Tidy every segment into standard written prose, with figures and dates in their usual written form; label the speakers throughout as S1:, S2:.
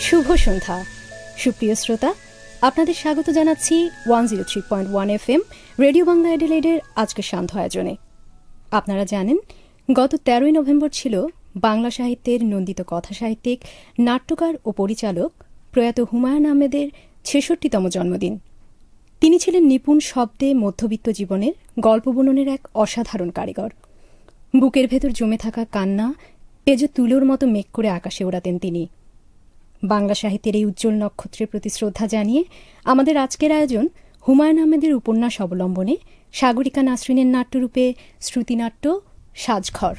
S1: শুভ সন্ধ্যা সুপ্রিয় শ্রোতা, আপনাদের স্বাগত জানাচ্ছি 103.1 FM রেডিও বাংলা অ্যাডিলেইডের আজকের সান্ধ্য আয়োজনে। আপনারা জানেন, গত 13ই নভেম্বর ছিল বাংলা সাহিত্যের নন্দিত কথাসাহিত্যিক, নাট্যকার ও পরিচালক প্রয়াত হুমায়ুন আহমেদের ৬৬তম জন্মদিন। তিনি ছিলেন নিপুণ শব্দে মধ্যবিত্ত জীবনের গল্প বুননের এক অসাধারণ কারিগর। বুকের ভেতর জমে থাকা কান্না এ যে তুলোর মতো মেঘ করে আকাশে ওড়াতেন তিনি। বাংলা সাহিত্যের এই উজ্জ্বল নক্ষত্রের প্রতি শ্রদ্ধা জানিয়ে আমাদের আজকের আয়োজন হুমায়ুন আহমেদের উপন্যাস অবলম্বনে সাগরিকা নাসরিনের নাট্যরূপে শ্রুতিনাট্য সাজঘর।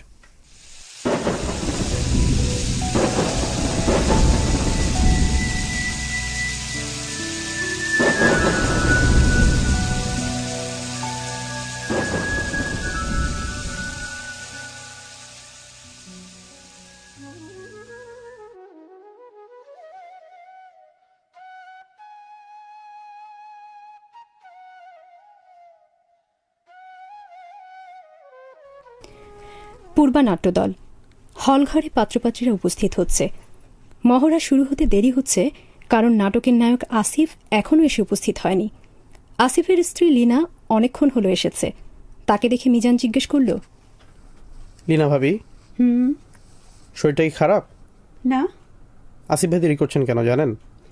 S1: পূর্বা নাট্যদল হলঘরে পাত্রপাত্রীরা উপস্থিত হচ্ছে। মহড়া শুরু হতে দেরি হচ্ছে কারণ নাটকের নায়ক আসিফ এখনও এসে উপস্থিত হয়নি। আসিফের স্ত্রী লীনা অনেকক্ষণ হলো এসেছে। তাকে দেখে মিজান জিজ্ঞেস করল,
S2: লীনা ভাবি, শরীরটা কি খারাপ?
S3: না।
S2: আসিফ ভাই দেরি করছেন কেন জানেন?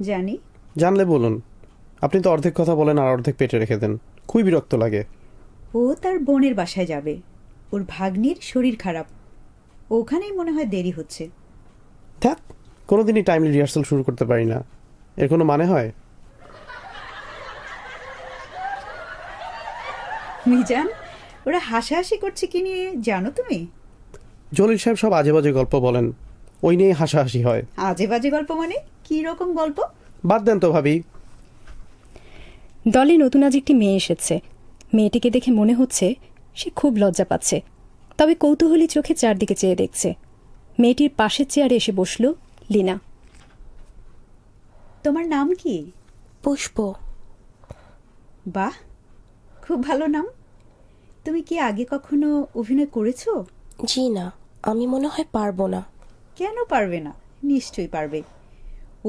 S3: জানি।
S2: জানলে বলুন। আপনি তো অর্ধেক কথা বলেন আর অর্ধেক পেটে রেখে দেন, খুবই বিরক্ত লাগে।
S3: ও তার বোনের বাসায় যাবে, ওর ভাগ্নির শরীর খারাপ, ওখানেই মনে হয় দেরি হচ্ছে।
S2: ধ্যাৎ, কোনোদিনই টাইমলি রিহার্সাল শুরু করতে পারি না, এর কোনো মানে হয়?
S3: মিজান, ওরা হাসাহাসি করছে কি নিয়ে জানো তুমি?
S2: জলিল সাহেব সব আজে বাজে গল্প বলেন, ওই নিয়ে হাসাহাসি হয়।
S3: আজে বাজে গল্প মানে কি রকম গল্প?
S2: বাদ দেন তো ভাবি।
S1: দলে নতুন আজ একটি মেয়ে এসেছে। মেয়েটিকে দেখে মনে হচ্ছে সে খুব লজ্জা পাচ্ছে, তবে কৌতূহলী চোখে চারদিকে চেয়ে দেখছে। মেয়েটির পাশের চেয়ারে এসে বসল লীনা।
S3: তোমার নাম কি?
S4: পুষ্প।
S3: বাহ, খুব ভালো নাম। তুমি কি আগে কখনো অভিনয় করেছো?
S4: জি না, আমি মনে হয় পারবো না।
S3: কেন পারবে না? নিশ্চয়ই পারবে।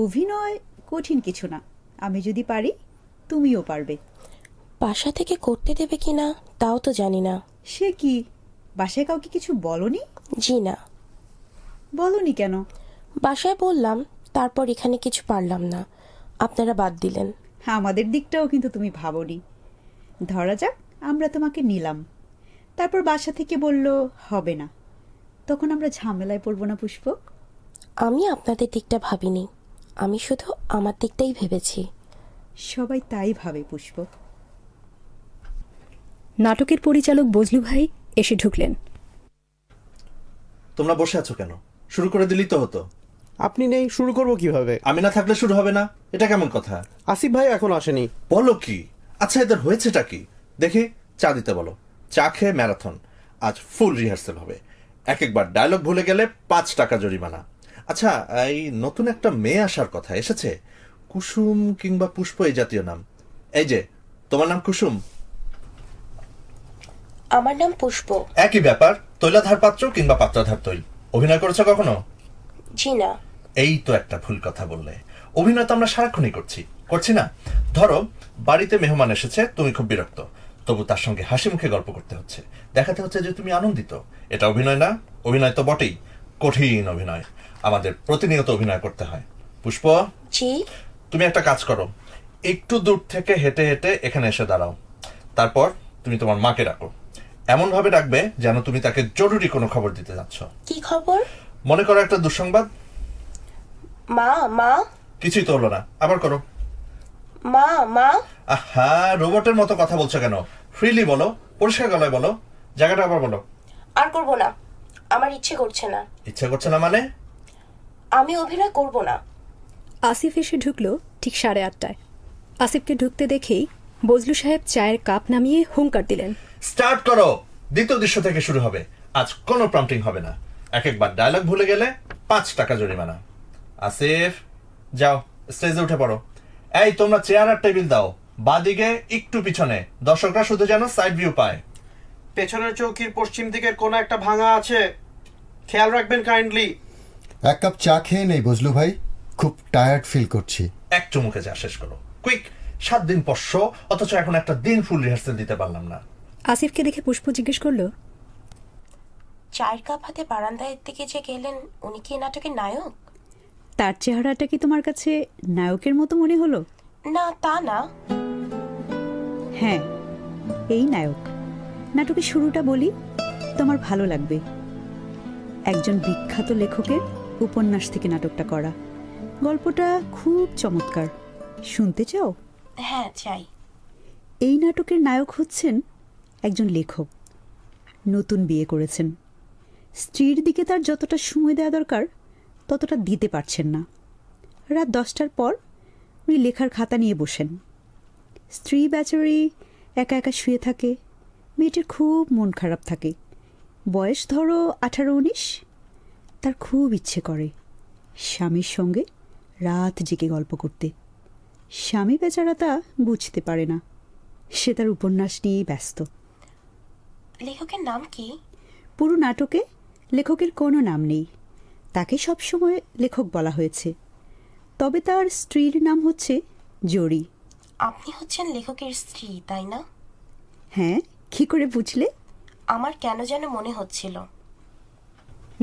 S3: অভিনয় কঠিন কিছু না, আমি যদি পারি তুমিও পারবে।
S4: বাসা থেকে করতে দেবে কিনা তাও তো জানি না।
S3: সে কি, বাসায় কাউকে কিছু বলনি?
S4: জি না।
S3: বলনি কেন?
S4: বাসায় বললাম, তারপর এখানে কিছু পারলাম না, আপনারা বাদ দিলেন।
S3: আমাদের দিকটাও কিন্তু তুমি ভাবনি। ধরা যাক আমরা তোমাকে নিলাম, তারপর বাসা থেকে বলল হবে না, তখন আমরা ঝামেলায় পড়বো না পুষ্প?
S4: আমি আপনাদের দিকটা ভাবিনি, আমি শুধু আমার দিকটাই ভেবেছি।
S3: সবাই তাই ভাবে পুষ্প।
S1: নাটকের পরিচালক বজলু ভাই এসে ঢুকলেন।
S5: তোমরা বসে আছো কেন? শুরু করে দিলেই তো হতো।
S2: আপনি নেই, শুরু করবো কিভাবে?
S5: আমি না থাকলে শুরু হবে না, এটা কেমন কথা?
S2: আসিফ ভাই এখন আসেনি।
S5: বলো কি? আচ্ছা, এদের হয়েছেটা কি দেখি। চা দিতে বলো। চা খেয়ে ম্যারাথন। আজ ফুল রিহার্সেল হবে। একবার ডায়লগ ভুলে গেলে 5 টাকা জরিমানা। আচ্ছা, এই নতুন একটা মেয়ে আসার কথা, এসেছে? কুসুম কিংবা পুষ্প এই জাতীয় নাম। এই যে, তোমার নাম কুসুম?
S4: আমার নাম পুষ্প।
S5: একই ব্যাপার, তৈলাধার পাত্র কিংবা পাত্রাধার তৈল। অভিনয় করেছো কখনো?
S4: জি না।
S5: এই তো একটা ভুল কথা বললে। অভিনয় তো আমরা সারাক্ষণই করছি না? ধরো বাড়িতে মেহমান এসেছে, তুমি খুব বিরক্ত, তবু তার সঙ্গে হাসি মুখে গল্প করতে হচ্ছে, দেখাতে হচ্ছে যে তুমি আনন্দিত। এটা অভিনয় না? অভিনয় তো বটেই, কঠিন অভিনয়। আমাদের প্রতিনিয়ত অভিনয় করতে হয়। পুষ্প,
S4: জি?
S5: তুমি একটা কাজ করো, একটু দূর থেকে হেঁটে হেঁটে এখানে এসে দাঁড়াও। তারপর তুমি তোমার মাকে ডাকো, এমন ভাবে ডাকবে যেন তুমি তাকে জরুরি কোনো খবর দিতে যাচ্ছ।
S4: কি খবর?
S5: মনে করো একটা দুঃসংবাদ।
S4: মা মা।
S5: কিছুই তো হলো না, আবার করো।
S4: মা মা।
S5: আহা, রোবটের মতো কথা বলছো কেন? ফ্রিলি বলো, পরিষ্কার গলায় বলো, জায়গাটা আবার বলো।
S4: আর করব না, আমার ইচ্ছে করছে না।
S5: ইচ্ছে করছে না মানে?
S4: আমি অভিনয় করব না।
S1: আসিফ এসে ঢুকলো ঠিক 8:30টায়। আসিফকে ঢুকতে দেখেই বজলু সাহেব চায়ের কাপ নামিয়ে হুঙ্কার দিলেন,
S5: স্টার্ট করো। দ্বিতীয় দৃশ্য থেকে শুরু হবে। আজ কোনো প্রম্পটিং হবে না। একবার ডায়লগ ভুলে গেলে 5 টাকা জরিমানা। আসিফ, যাও স্টেজে উঠে পড়ো। এই তোমরা চেয়ার আর টেবিল দাও, বাদিকে একটু পিছনে, দর্শকরা শুধু যেন সাইড ভিউ পায়।
S6: পেছনের চৌকির পশ্চিম দিকের কোন একটা ভাঙা আছে, খেয়াল রাখবেন কাইন্ডলি।
S7: এক কাপ চা খেয়ে নেই বজলু ভাই। খুব টায়ার্ড ফিল করছি।
S5: এক চুমুকে যা শেষ করো, কুইক। 7 দিন পর শো, অথচ এখন একটা দিন ফুল রিহার্সাল দিতে পারলাম না।
S1: আসিফকে দেখে পুষ্প জিজ্ঞেস করলো,
S4: চায়ের কাপ হাতে বারান্দায় দিকে যে গেলেন, উনি কি নাটকের নায়ক?
S3: তার চেহারাটা কি তোমার কাছে নায়কের মতো মনে হলো?
S4: না, তা না।
S3: হ্যাঁ, এই নায়ক। নাটকের শুরুটা বলি, তোমার ভালো লাগবে। একজন বিখ্যাত লেখকের উপন্যাস থেকে নাটকটা করা। গল্পটা খুব চমৎকার, শুনতে চাও?
S4: হ্যাঁ, চাই।
S3: এই নাটকের নায়ক হচ্ছেন একজন লেখক, নতুন বিয়ে করেছেন। স্ত্রীর দিকে তার যতটা সময় দেওয়া দরকার ততটা দিতে পারছেন না। রাত 10টার পর উনি লেখার খাতা নিয়ে বসেন। স্ত্রী বেচারি একা একা শুয়ে থাকে। মেয়েটির খুব মন খারাপ থাকে। বয়স ধরো 18-19। তার খুব ইচ্ছে করে স্বামীর সঙ্গে রাত জেগে গল্প করতে। স্বামী বেচারা তা বুঝতে পারে না। সে তার উপন্যাস নিয়েই ব্যস্ত।
S4: লেখকের নাম কি?
S3: পুরো নাটকে লেখকের কোনো নাম নেই। তাকে সবসময় লেখক বলা হয়েছে। তবে তার স্ত্রীর নাম হচ্ছে জরি।
S4: আপনি হচ্ছেন লেখকের স্ত্রী, তাই না?
S3: হ্যাঁ, কি করে বুঝলে?
S4: আমার কেন যেন মনে হচ্ছিল।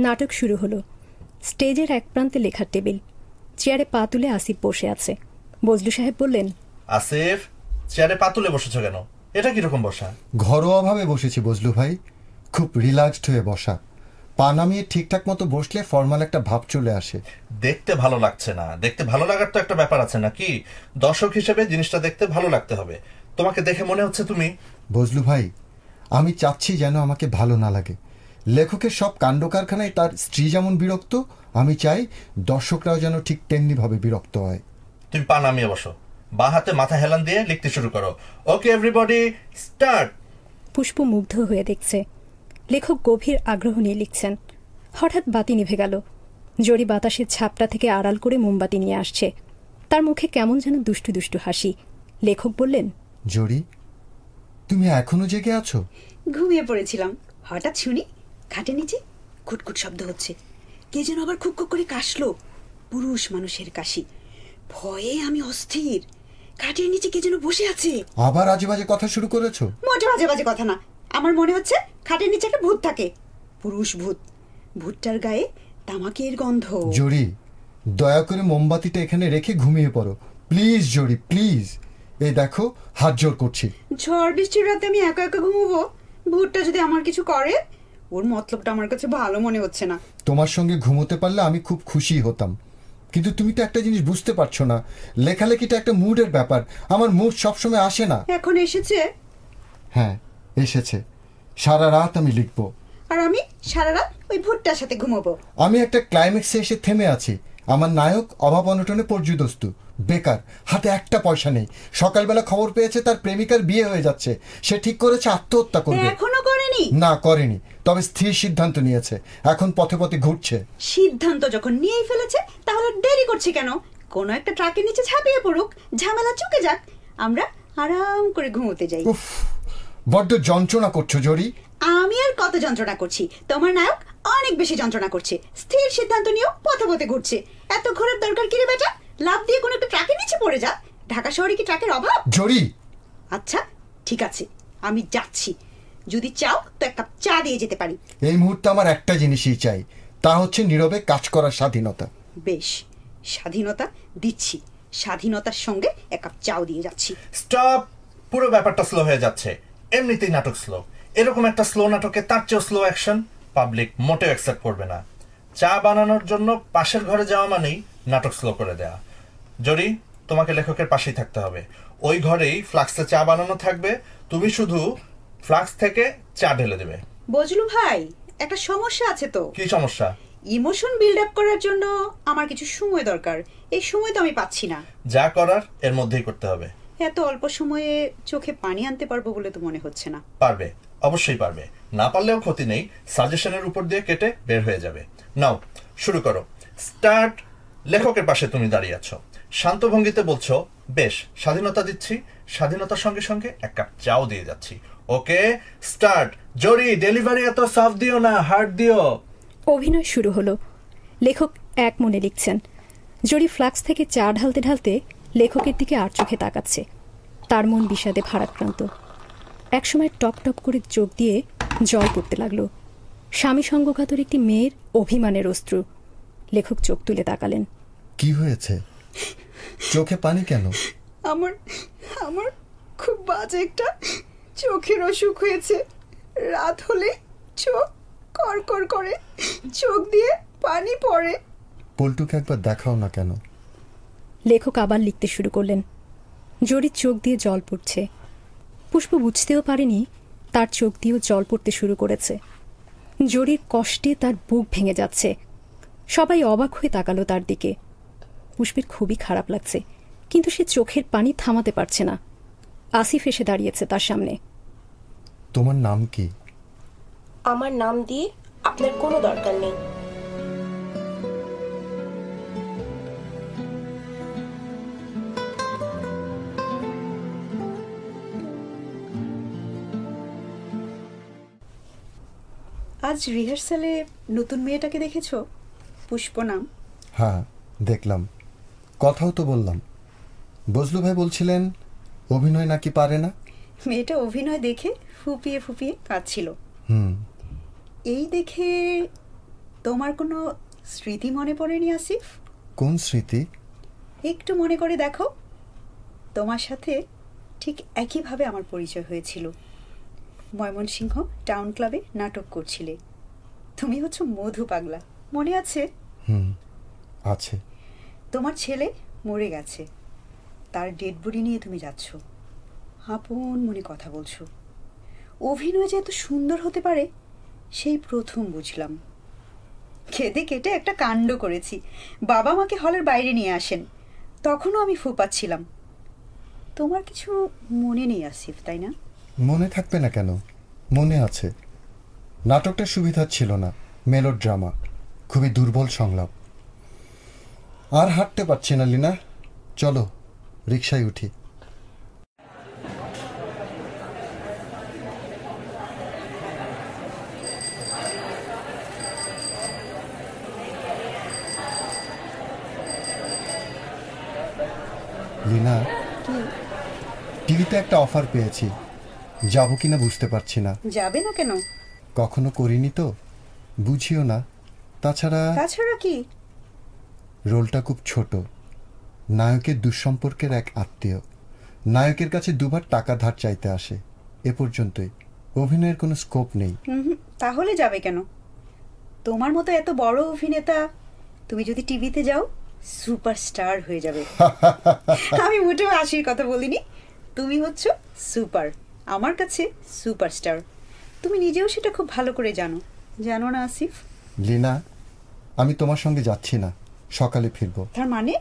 S1: নাটক শুরু হলো। স্টেজের এক প্রান্তে লেখার টেবিল, চেয়ারে পা তুলে আসিফ বসে আছে। বজলু সাহেব বললেন,
S5: আসিফ, চেয়ারে পা তুলে বসেছ কেন? এটা কিরকম বসা?
S7: ঘরোয়াভাবে বসেছি বজলু ভাই, খুব রিল্যাক্সড হয়ে বসা। পা নামিয়ে ঠিকঠাক মতো বসলে ফর্মাল একটা ভাব চলে আসে।
S5: দেখতে ভালো লাগছে না। দেখতে ভালো লাগার তো একটা ব্যাপার আছে নাকি? দর্শক হিসেবে জিনিসটা দেখতে ভালো লাগতে হবে। তোমাকে দেখে মনে হচ্ছে তুমি...
S7: বজলু ভাই, আমি চাচ্ছি যেন আমাকে ভালো না লাগে। লেখকের সব কাণ্ড কারখানায় তার স্ত্রী যেমন বিরক্ত, আমি চাই দর্শকরাও যেন ঠিক তেমনিভাবে বিরক্ত হয়।
S5: তুমি পা নামিয়ে বসো, বা হাতে মাথা হেলান দিয়ে লিখতে শুরু করো। ওকে এভরিবডি, স্টার্ট।
S1: পুষ্প মুগ্ধ হয়ে দেখছে। লেখক গভীর আগ্রহ নিয়ে লিখছেন। হঠাৎ বাতি নিভে গেল। জরি বাতাসের ছাপটা থেকে আড়াল করে মোমবাতি নিয়ে আসছে। তার মুখে কেমন যেন দুষ্টু দুষ্টু হাসি। লেখক বললেন,
S7: জরি, তুমি এখনো জেগে আছো?
S3: ঘুমিয়ে পড়েছিলাম, হঠাৎ শুনি খাটের নিচে খুটখুট শব্দ হচ্ছে। কে যেন আবার খুব খুব করে কাশলো। পুরুষ মানুষের কাশি। ভয়ে আমি অস্থির। খাটের নিচে কে যেন বসে আছে।
S7: আবার আজে বাজে কথা শুরু করেছো?
S3: মোটে বাজে বাজে কথা না। আমার মনে হচ্ছে খাটের নিচে একটা ভূত থাকে, পুরুষ ভূত। ভূতটার গায়ে তামাকের গন্ধ।
S7: জরি, দয়া করে মোমবাতিটা এখানে রেখে ঘুমিয়ে পড়ো প্লিজ। জরি প্লিজ, এই দেখো হাত জোর করছি।
S3: ঝড় বৃষ্টির রাতে আমি একা একা ঘুমোবো? ভূতটা যদি আমার কিছু করে? ওর মতলবটা আমার কাছে ভালো মনে হচ্ছে না।
S7: তোমার সঙ্গে ঘুমোতে পারলে আমি খুব খুশি হতাম, কিন্তু তুমি তো একটা জিনিস বুঝতে পারছো না, লেখালেখিটা একটা মুডের ব্যাপার। আমার মুড সবসময় আসে না।
S3: এখন এসেছে?
S7: হ্যাঁ, এসেছে। সারা রাত আমি লিখবো।
S3: আর আমি সারা রাত ওই ভূতটার সাথে ঘুমোবো।
S7: আমি একটা ক্লাইম্যাক্সে এসে থেমে আছি। আমার নায়ক অভাব অনটনে পর্যুদস্তু, বেকার, হাতে একটা পয়সা নেই। সকালবেলা খবর পেয়েছে তার প্রেমিকার বিয়ে হয়ে যাচ্ছে। সে ঠিক করেছে আত্মহত্যা করবে।
S3: এখনো করেনি?
S7: না, করেনি, তবে স্থির সিদ্ধান্ত নিয়েছে। এখন পথে পথে ঘুরছে।
S3: সিদ্ধান্ত যখন নিয়েই ফেলেছে তাহলে দেরি করছে কেন? কোনো একটা ট্রাকের নিচে ঝাঁপিয়ে পড়ুক, ঝামেলা চুকে যাক, আমরা আরাম করে ঘুমোতে যাই।
S7: উফ, বড্ড যন্ত্রণা করছো জরি।
S3: আমি আর কত যন্ত্রণা করছি? তোমার নায়ক অনেক বেশি যন্ত্রণা করছে। স্থির সিদ্ধান্ত নিয়েও পথে পথে ঘুরছে। এত ঘোরার দরকার কি রে বেটা? লাভ দিয়ে কোনো একটা ট্রাকের নিচে পড়ে যা। ঢাকা শহরে কি ট্রাকের অভাব?
S7: জরি,
S3: আচ্ছা ঠিক আছে, আমি যাচ্ছি। যদি চাও তো এক কাপ চা দিয়ে যেতে পারি।
S7: এই মুহূর্তে আমার একটা জিনিসই চাই, তা হচ্ছে নীরবে কাজ করার স্বাধীনতা।
S3: বেশ, স্বাধীনতা দিচ্ছি। স্বাধীনতার সঙ্গে এক কাপ চাও দিয়ে যাচ্ছি।
S5: স্টপ। পুরো ব্যাপারটা স্লো হয়ে যাচ্ছে। এমনিতেই নাটক স্লো, এরকম একটা স্লো নাটকে তার চেয়েও স্লো অ্যাকশন পাবলিক মোটেও অ্যাকসেপ্ট করবে না। চা বানানোর জন্য পাশের ঘরে যাওয়া মানেই নাটক স্লো করে দেয়া। জরি, তোমাকে লেখকের পাশেই থাকতে হবে। ওই ঘরেই ফ্লাক্সে চা বানানো থাকবে, তুমি শুধু ফ্লাক্স থেকে চা ঢেলে দেবে।
S3: বজলু ভাই, একটা সমস্যা আছে তো।
S5: কি সমস্যা?
S3: ইমোশন বিল্ড আপ করার জন্য আমার কিছু সময় দরকার। এই সময় তো আমি পাচ্ছি না।
S5: যা করার এর মধ্যেই করতে হবে।
S3: এত অল্প সময়ে চোখে পানি আনতে পারবো বলে তো মনে হচ্ছে না।
S5: পারবে, অবশ্যই পারবে। না পারলেও ক্ষতি নেই, সাজেশনের উপর দিয়ে কেটে বের হয়ে যাবে। নাও শুরু করো। স্টার্ট। লেখকের পাশে তুমি দাঁড়িয়ে আছো, শান্ত ভঙ্গিতে বলছো, বেশ, স্বাধীনতা দিচ্ছি, স্বাধীনতার সঙ্গে সঙ্গে এক কাপ চাও দিয়ে যাচ্ছি। Okay start. জরি, ডেলিভারি এত সফট দিও না, হার্ড দিও।
S1: অভিনয় শুরু হলো। লেখক এক মনে লিখছেন। জরি ফ্লাক্স থেকে চা ঢালতে ঢালতে লেখকের দিকে আর চোখে তাকাচ্ছে। তার মন বিষাদে ভারাক্রান্ত। একসময় টপ টপ করে চোখ দিয়ে জল পড়তে লাগলো। স্বামী সঙ্গঘাতর একটি মেয়ের অভিমানের অস্ত্র। লেখক চোখ তুলে তাকালেন।
S7: কি হয়েছে? চোখে পানি কেন?
S3: আমার আমার খুব বাজে একটা চোখের অসুখ হয়েছে। রাত হলে চোখ কড়কড় করে, চোখ দিয়ে পানি পড়ে।
S7: পল্টুকে একবার দেখাও না কেন?
S1: লেখক আবার লিখতে শুরু করলেন। জরির চোখ দিয়ে জল পড়ছে। পুষ্প বুঝতেও পারেনি তার চোখ দিয়েও জল পড়তে শুরু করেছে। জরির কষ্টে তার বুক ভেঙে যাচ্ছে। সবাই অবাক হয়ে তাকালো তার দিকে। পুষ্পের খুবই খারাপ লাগছে, কিন্তু সে চোখের পানি থামাতে পারছে না। আসিফ এসে দাঁড়িয়েছে তার সামনে।
S7: তোমার নাম কি?
S4: আমার নাম দিয়ে আপনার কোনো দরকার নেই।
S3: আজ রিহার্সালে নতুন মেয়েটাকে দেখেছো? পুষ্প নাম।
S7: হ্যাঁ, দেখলাম। কথাও তো বললাম। বজলু ভাই বলছিলেন অভিনয় নাকি পারে না।
S3: মেয়েটা অভিনয় দেখে ফুপিয়ে ফুপিয়ে কাঁদছিল। এই দেখে তোমার কোনো স্মৃতি মনে পড়েনি আসিফ?
S7: কোন স্মৃতি?
S3: একটু মনে করে দেখো। তোমার সাথে ঠিক একইভাবে আমার পরিচয় হয়েছিল। ময়মনসিংহ টাউন ক্লাবে নাটক করছিলে। তুমি হচ্ছে মধু পাগলা, মনে আছে?
S7: আছে।
S3: তোমার ছেলে মরে গেছে, তার ডেড বডি নিয়ে তুমি যাচ্ছ, আপন মনে কথা বলছো। অভিনয় যে এত সুন্দর হতে পারে সেই প্রথম বুঝলাম। খেতে কেটে একটা কাণ্ড করেছি। বাবা মাকে হলের বাইরে নিয়ে আসেন, তখনও আমি ফোপাচ্ছিলাম। তোমার কিছু মনে নেই আসিফ, তাই না?
S7: মনে থাকবে না কেন? মনে আছে। নাটকটা সুবিধা ছিল না, মেলোড্রামা, খুবই দুর্বল সংলাপ। আর হাঁটতে পারছি না লিনা, চলো রিকশায় উঠি। লিনা, টিভিতে একটা অফার পেয়েছি, যাবো কিনা বুঝতে পারছি না।
S3: যাবে না কেন?
S7: কখনো করিনি তো, বুঝিও না। তাছাড়া
S3: কি?
S7: রোলটা খুব ছোট। নায়কের দুঃসম্পর্কের এক আত্মীয় নায়কের কাছে দুবার টাকা ধার চাইতে আসে। এ পর্যন্তই, অভিনয়ের কোনো স্কোপ নেই।
S3: তাহলে যাবে কেন? তোমার মতো এত বড় অভিনেতা, তুমি যদি টিভিতে যাও সুপারস্টার হয়ে যাবে। আমি মোটেও হাসির কথা বলিনি। তুমি হচ্ছ সুপার, আমার কাছে সুপারস্টার। তুমি নিজেও সেটা খুব ভালো করে জানো, জানো না আসিফ?
S7: লিনা, আমি তোমার সঙ্গে যাচ্ছি না, সকালে ফিরবো।
S3: তার মানে?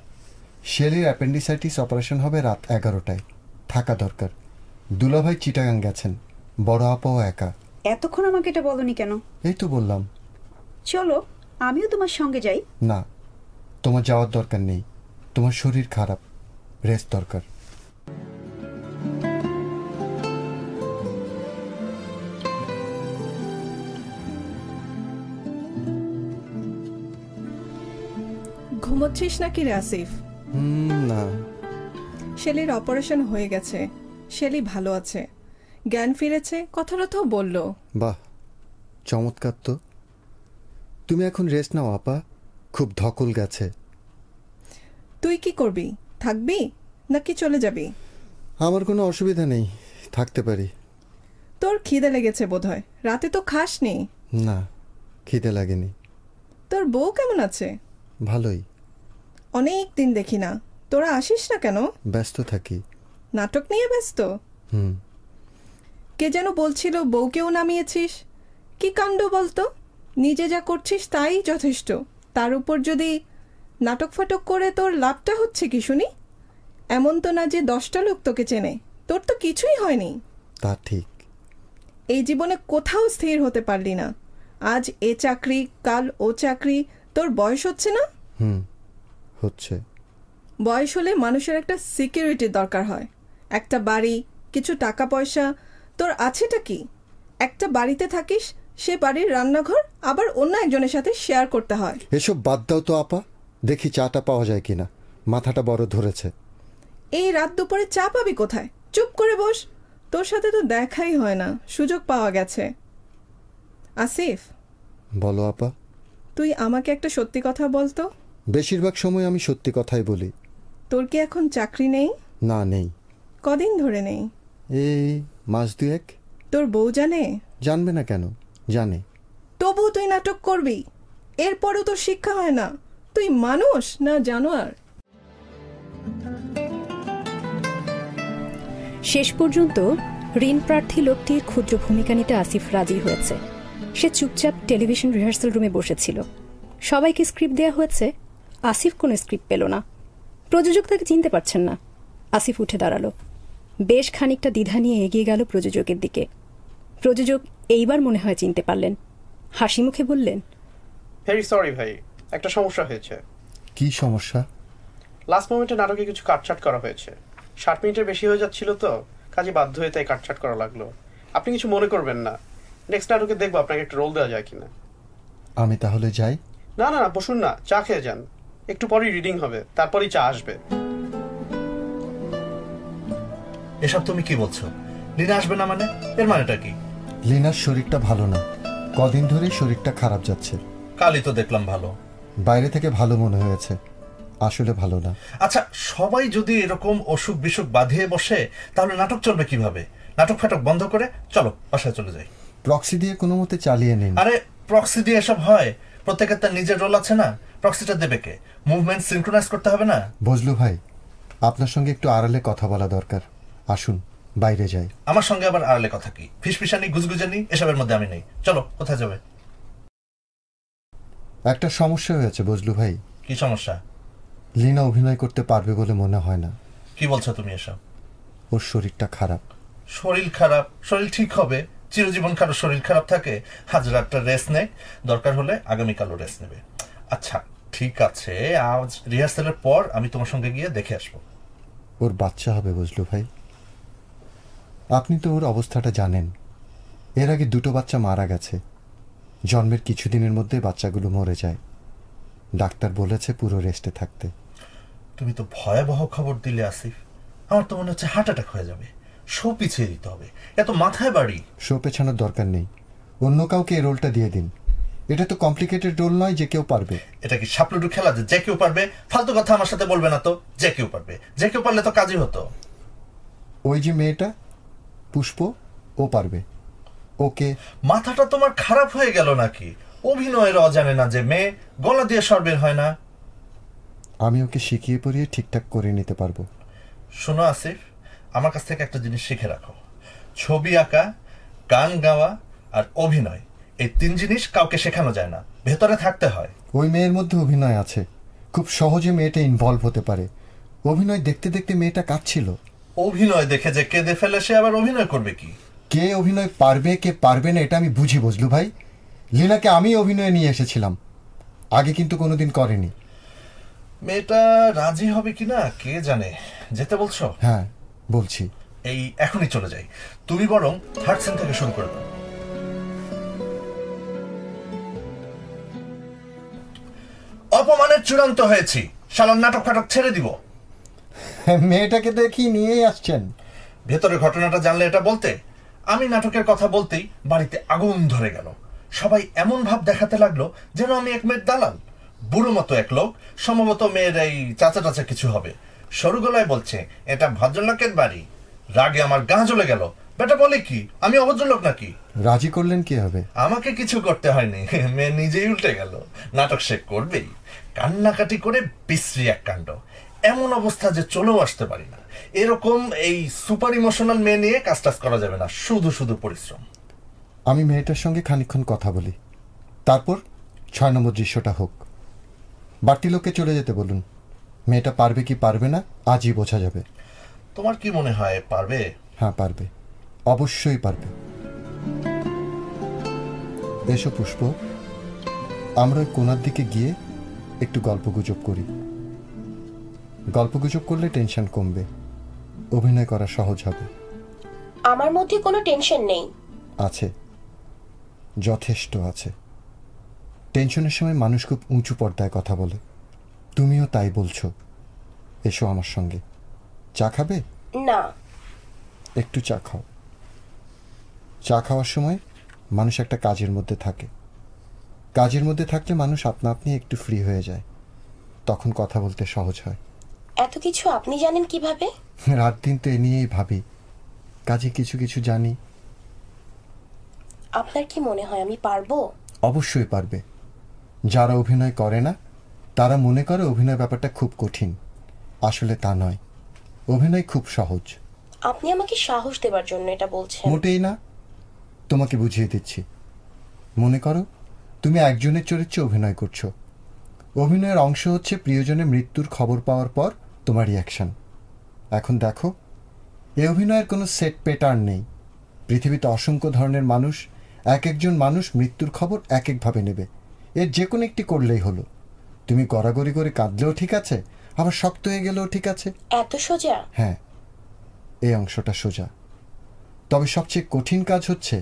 S7: শেলির অ্যাপেন্ডিসাইটিস অপারেশন হবে রাত 11টায়, থাকা দরকার। দুলাভাই চিটাগাং গেছেন, বড় আপাও একা।
S3: এতক্ষণ আমাকে এটা বলনি কেন?
S7: এই তো বললাম।
S3: চলো আমিও তোমার সঙ্গে যাই।
S7: না, তোমার যাওয়ার দরকার নেই। তোমার শরীর খারাপ, রেস্ট দরকার।
S8: ঘুমোচ্ছিস নাকি রে আসিফ?
S7: না।
S8: শেলির অপারেশন হয়ে গেছে, শেলি ভালো আছে, জ্ঞান ফিরেছে, কথাটা তো বললো।
S7: বাহ, চমৎকার তো। তুমি এখন রেস্ট নাও আপা, খুব ধকল গেছে।
S8: তুই কি করবি? থাকবি নাকি চলে যাবি?
S7: আমার কোনো অসুবিধা নেই, থাকতে পারি।
S8: তোর খিদে লেগেছে বোধহয়, রাতে তো খাসনি।
S7: না, খিদে লাগেনি।
S8: তোর বউ কেমন আছে?
S7: ভালোই।
S8: অনেক দিন দেখি না, তোরা আসিস না কেন?
S7: ব্যস্ত থাকি।
S8: নাটক নিয়ে ব্যস্ত? কে যেন বলছিল বউকেও নামিয়েছিস। কি কাণ্ড বলতো? নিজে যা করছিস তাই যথেষ্ট, তার উপর যদি নাটক ফাটক করে তোর লাভটা হচ্ছে কি শুনি? এমন তো না যে 10টা লোক তোকে চেনে, তোর তো কিছুই হয়নি।
S7: তা ঠিক।
S8: এই জীবনে কোথাও স্থির হতে পারলি না। আজ এ চাকরি, কাল ও চাকরি। তোর বয়স হচ্ছে না?
S7: হচ্ছে।
S8: বয়স হলে মানুষের একটা সিকিউরিটির দরকার হয়, একটা বাড়ি, কিছু টাকা পয়সা। তোর আছেটা কি? একটা বাড়িতে থাকিস, সে বাড়ির রান্নাঘর আবার অন্য একজনের সাথে শেয়ার করতে হয়।
S7: এসব বাদ দাও তো আপা, দেখি চাটা পাওয়া যায় কিনা, মাথাটা বড় ধরেছে।
S8: এই রাত দুপুরে চা পাবি কোথায়? চুপ করে বস, তোর সাথে তো দেখাই হয় না, সুযোগ পাওয়া গেছে। আসিফ,
S7: বলো আপা।
S8: তুই আমাকে একটা সত্যি কথা বলতো।
S7: বেশিরভাগ সময় আমি সত্যি কথাই বলি।
S8: তোর কি এখন চাকরি নেই?
S7: না, নেই।
S8: কদিন ধরে নেই?
S7: এই মাস দুয়েক।
S8: তোর বউ জানে?
S7: জানবে না কেন, জানে।
S8: তবু তুই নাটক করবি? এরপরও তোর শিক্ষা হয় না? তুই মানুষ না জানোয়ার?
S1: শেষ পর্যন্ত ঋণ প্রার্থী লোকটির ক্ষুদ্র ভূমিকা নিতে আসিফ রাজি হয়েছে। সে চুপচাপ টেলিভিশন রিহার্সাল রুমে বসেছিল। সবাইকে স্ক্রিপ্ট দেওয়া হয়েছে, আসিফ কোনো স্ক্রিপ্ট পেল না। প্রযোজক তাকে চিনতে পারছেন না। আসিফ উঠে দাঁড়ালো, বেশ খানিকটা দ্বিধা নিয়ে এগিয়ে গেল প্রযোজকের দিকে। প্রযোজক এইবার মনে হয় চিনতে পারলেন, হাসি মুখে বললেন,
S2: ভেরি সরি ভাই, একটা সমস্যা হয়েছে।
S7: কি সমস্যা?
S2: লাস্ট মোমেন্টে নাটকে কিছু কাটছাট করা হয়েছে। 60 মিনিটের বেশি হয়ে যাচ্ছিল তো, কাজে বাধ্য হয়ে তাই কাটছাট করা লাগলো। আপনি কিছু মনে করবেন না, নেক্সট নাটকে দেখবো আপনাকে একটা রোল দেওয়া যায় কিনা।
S7: আমি তাহলে যাই?
S2: না না না, বসুন না, চা খেয়ে যান। একটু পরেই রিডিং হবে, তারপরেই চা আসবে।
S5: এসব তুমি কি বলছো? লিনা আসবে না মানে? এর মানেটা কি?
S7: লিনার শরীরটা ভালো না, কদিন ধরেই শরীরটা খারাপ যাচ্ছে।
S5: কালই তো দেখলাম ভালো।
S7: বাইরে থেকে ভালো মনে হয়েছে, আসলে ভালো না।
S5: আচ্ছা, সবাই যদি এরকম অসুখ বিসুখ বাঁধিয়ে বসে তাহলে নাটক চলবে কিভাবে? নাটক ফাটক বন্ধ করে চলো বাসায় চলে যাই।
S7: প্রক্সি দিয়ে কোনো মতে চালিয়ে নিন।
S5: আরে প্রক্সি দিয়ে এসব হয়? প্রত্যেকের তার নিজের রোল আছে না? প্রক্সিটা দেবে কে? মুভমেন্ট সিনক্রোনাইজ করতে হবে না?
S7: বজলু ভাই, আপনার সঙ্গে একটু আড়ালে কথা বলা দরকার। আসুন বাইরে যাই।
S5: আমার সঙ্গে আবার আড়ালে কথা কি? ফিসফিসানি গুজগুজানি এসবের মধ্যে আমি নেই। চলো, কোথায় যাবে?
S7: একটা সমস্যা হয়েছে বজলু ভাই।
S5: কি সমস্যা?
S7: লিনা অভিনয় করতে পারবে বলে মনে হয় না।
S5: কি বলছো তুমি এসব?
S7: ওর শরীরটা খারাপ।
S5: শরীর খারাপ? শরীর ঠিক হবে? চিরজীবন কারো শরীর খারাপ থাকে? আজ রাতটা রেস্ট নেয়, দরকার হলে আগামীকালও রেস্ট নেবে। আচ্ছা ঠিক আছে, আজ রিহার্সালের পর আমি তোমার সঙ্গে গিয়ে দেখে আসবো।
S7: ওর বাচ্চা হবে বজলু ভাই। আপনি তো ওর অবস্থাটা জানেন। এর আগে 2টো বাচ্চা মারা গেছে। জন্মের কিছুদিনের মধ্যে বাচ্চাগুলো মরে যায়। ডাক্তার বলেছে পুরো রেস্টে থাকতে।
S5: তুমি তো ভয়াবহ খবর দিলে আসিফ। আমার তো মনে হচ্ছে হার্ট অ্যাটাক হয়ে যাবে। শো পিছিয়ে দিতে হবে, এত মাথায় বাড়ি।
S7: শো পেছানোর দরকার নেই, অন্য কাউকে এই রোলটা দিয়ে দিন। এটা তো কমপ্লিকেটেড রোল নয় যে কেউ পারবে।
S5: এটা কি সাপলুডু খেলা যে কেউ পারবে? ফালতু কথা আমার সাথে বলবে না তো। যে কেউ পারবে, যে কেউ পারলে তো কাজই হতো।
S7: ওই যে মেয়েটা পুষ্প, ও পারবে। ওকে।
S5: মাথাটা তোমার খারাপ হয়ে গেল নাকি? অভিনয়ের অজানে না যে মেয়ে গলা দিয়ে স্বর বের হয় না?
S7: আমি ওকে শিখিয়ে পড়িয়ে ঠিকঠাক করে নিতে পারবো।
S5: শোনো আসিফ, আমার কাছ থেকে একটা জিনিস শিখে রাখো। ছবি আঁকা, গান গাওয়া আর অভিনয়, এই 3 জিনিস কাউকে শেখানো যায় না, ভেতরে থাকতে হয়।
S7: ওই মেয়ের মধ্যে অভিনয় আছে, খুব সহজে মেয়েটা ইনভলভ হতে পারে। অভিনয় দেখতে দেখতে মেয়েটা কাঁদছিল।
S5: অভিনয় দেখে যে কেঁদে ফেলে সে আবার অভিনয় করবে কি?
S7: কে অভিনয় পারবে কে পারবে না এটা আমি বুঝি বজলু ভাই। লীনাকে আমি অভিনয়ে নিয়ে এসেছিলাম, আগে কিন্তু কোনোদিন করেনি।
S5: মেয়েটা রাজি হবে কিনা কে জানে। যেতে বলছো?
S7: হ্যাঁ বলছি।
S5: এই এখনই চলে যাই। তুমি বরং থার্ড সিন থেকে শুরু করে দাও। অপমানের চূড়ান্ত হয়েছি, শালার নাটক ফাটক ছেড়ে দিব।
S7: মেয়েটাকে দেখি নিয়েই আসছেন।
S5: ভেতরের ঘটনাটা জানলে এটা বলতে। আমি নাটকের কথা বলতেই বাড়িতে আগুন ধরে গেল। সবাই এমন ভাব দেখাতে লাগলো যেন আমি এক মেয়ের দালাল। বুড়ো মতো এক লোক, সম্ভবত মেয়ের এই চাচা টাচা কিছু হবে, সরু গলায় বলছে এটা ভদ্রলোকের বাড়ি। রাগে আমার গা জ্বলে গেল। বেটা বলে কি আমি অভদ্রলোক নাকি?
S7: রাজি করলেন কি হবে?
S5: আমাকে কিছু করতে হয়নি, মেয়ে নিজেই উল্টে গেল। নাটক সে করবেই। কান্নাকাটি করে বিশ্রী এক কাণ্ড। এমন অবস্থা যে চলেও আসতে পারি না। এরকম এই সুপার ইমোশনাল মেয়ে নিয়ে কাজ টাজ করা যাবে না, শুধু শুধু পরিশ্রম।
S7: আমি মেয়েটার সঙ্গে খানিকক্ষণ কথা বলি, তারপর 6 নম্বর দৃশ্যটা হোক। বাড়তি লোককে চলে যেতে বলুন। মেয়েটা পারবে কি পারবে না আজই বোঝা যাবে।
S5: তোমার কি মনে হয় পারবে?
S7: হ্যাঁ পারবে, অবশ্যই পারবে। এসো পুষ্প, আমরা ওই কোনার দিকে গিয়ে একটু গল্পগুজব করি। গল্পগুজব করলে টেনশন কমবে, অভিনয় করা সহজ হবে।
S4: আমার মধ্যে কোনো টেনশন নেই।
S7: আছে, যথেষ্ট আছে। টেনশনের সময় মানুষ খুব উঁচু পর্দায় কথা বলে, তুমিও তাই বলছো। এসো আমার সঙ্গে। চা খাবে?
S4: না।
S7: একটু চা খাও। চা খাওয়ার সময় মানুষ একটা কাজের মধ্যে থাকে। কাজের মধ্যে থাকলে মানুষ আপনা আপনি একটু ফ্রি হয়ে যায়, তখন কথা বলতে সহজ হয়।
S4: এত কিছু আপনি জানেন কিভাবে?
S7: রাত দিন তো এ নিয়েই ভাবি, কাজে কিছু কিছু জানি।
S4: আপনার কি মনে হয় আমি পারবো?
S7: অবশ্যই পারবে। যারা অভিনয় করে না তারা মনে করে অভিনয় ব্যাপারটা খুব কঠিন। আসলে তা নয়, অভিনয় খুব সহজ।
S4: আপনি আমাকে সাহস দেবার জন্য এটা বলছেন?
S7: মোটেই না, তোমাকে বুঝিয়ে দিচ্ছি। মনে করো তুমি একজনের চরিত্রে অভিনয় করছো। অভিনয়ের অংশ হচ্ছে প্রিয়জনের মৃত্যুর খবর পাওয়ার পর তোমার রিয়াকশন। এখন দেখো, এই অভিনয়ের কোনো সেট প্যাটার্ন নেই। পৃথিবীতে অসংখ্য ধরনের মানুষ, এক একজন মানুষ মৃত্যুর খবর এক একভাবে নেবে। এর যে কোনো একটি করলেই হলো। তুমি গড়াগড়ি করে কাঁদলেও ঠিক আছে, আবার শক্ত হয়ে গেলেও ঠিক আছে।
S4: এত সোজা?
S7: হ্যাঁ, এই অংশটা সোজা। তবে সবচেয়ে কঠিন কাজ হচ্ছে,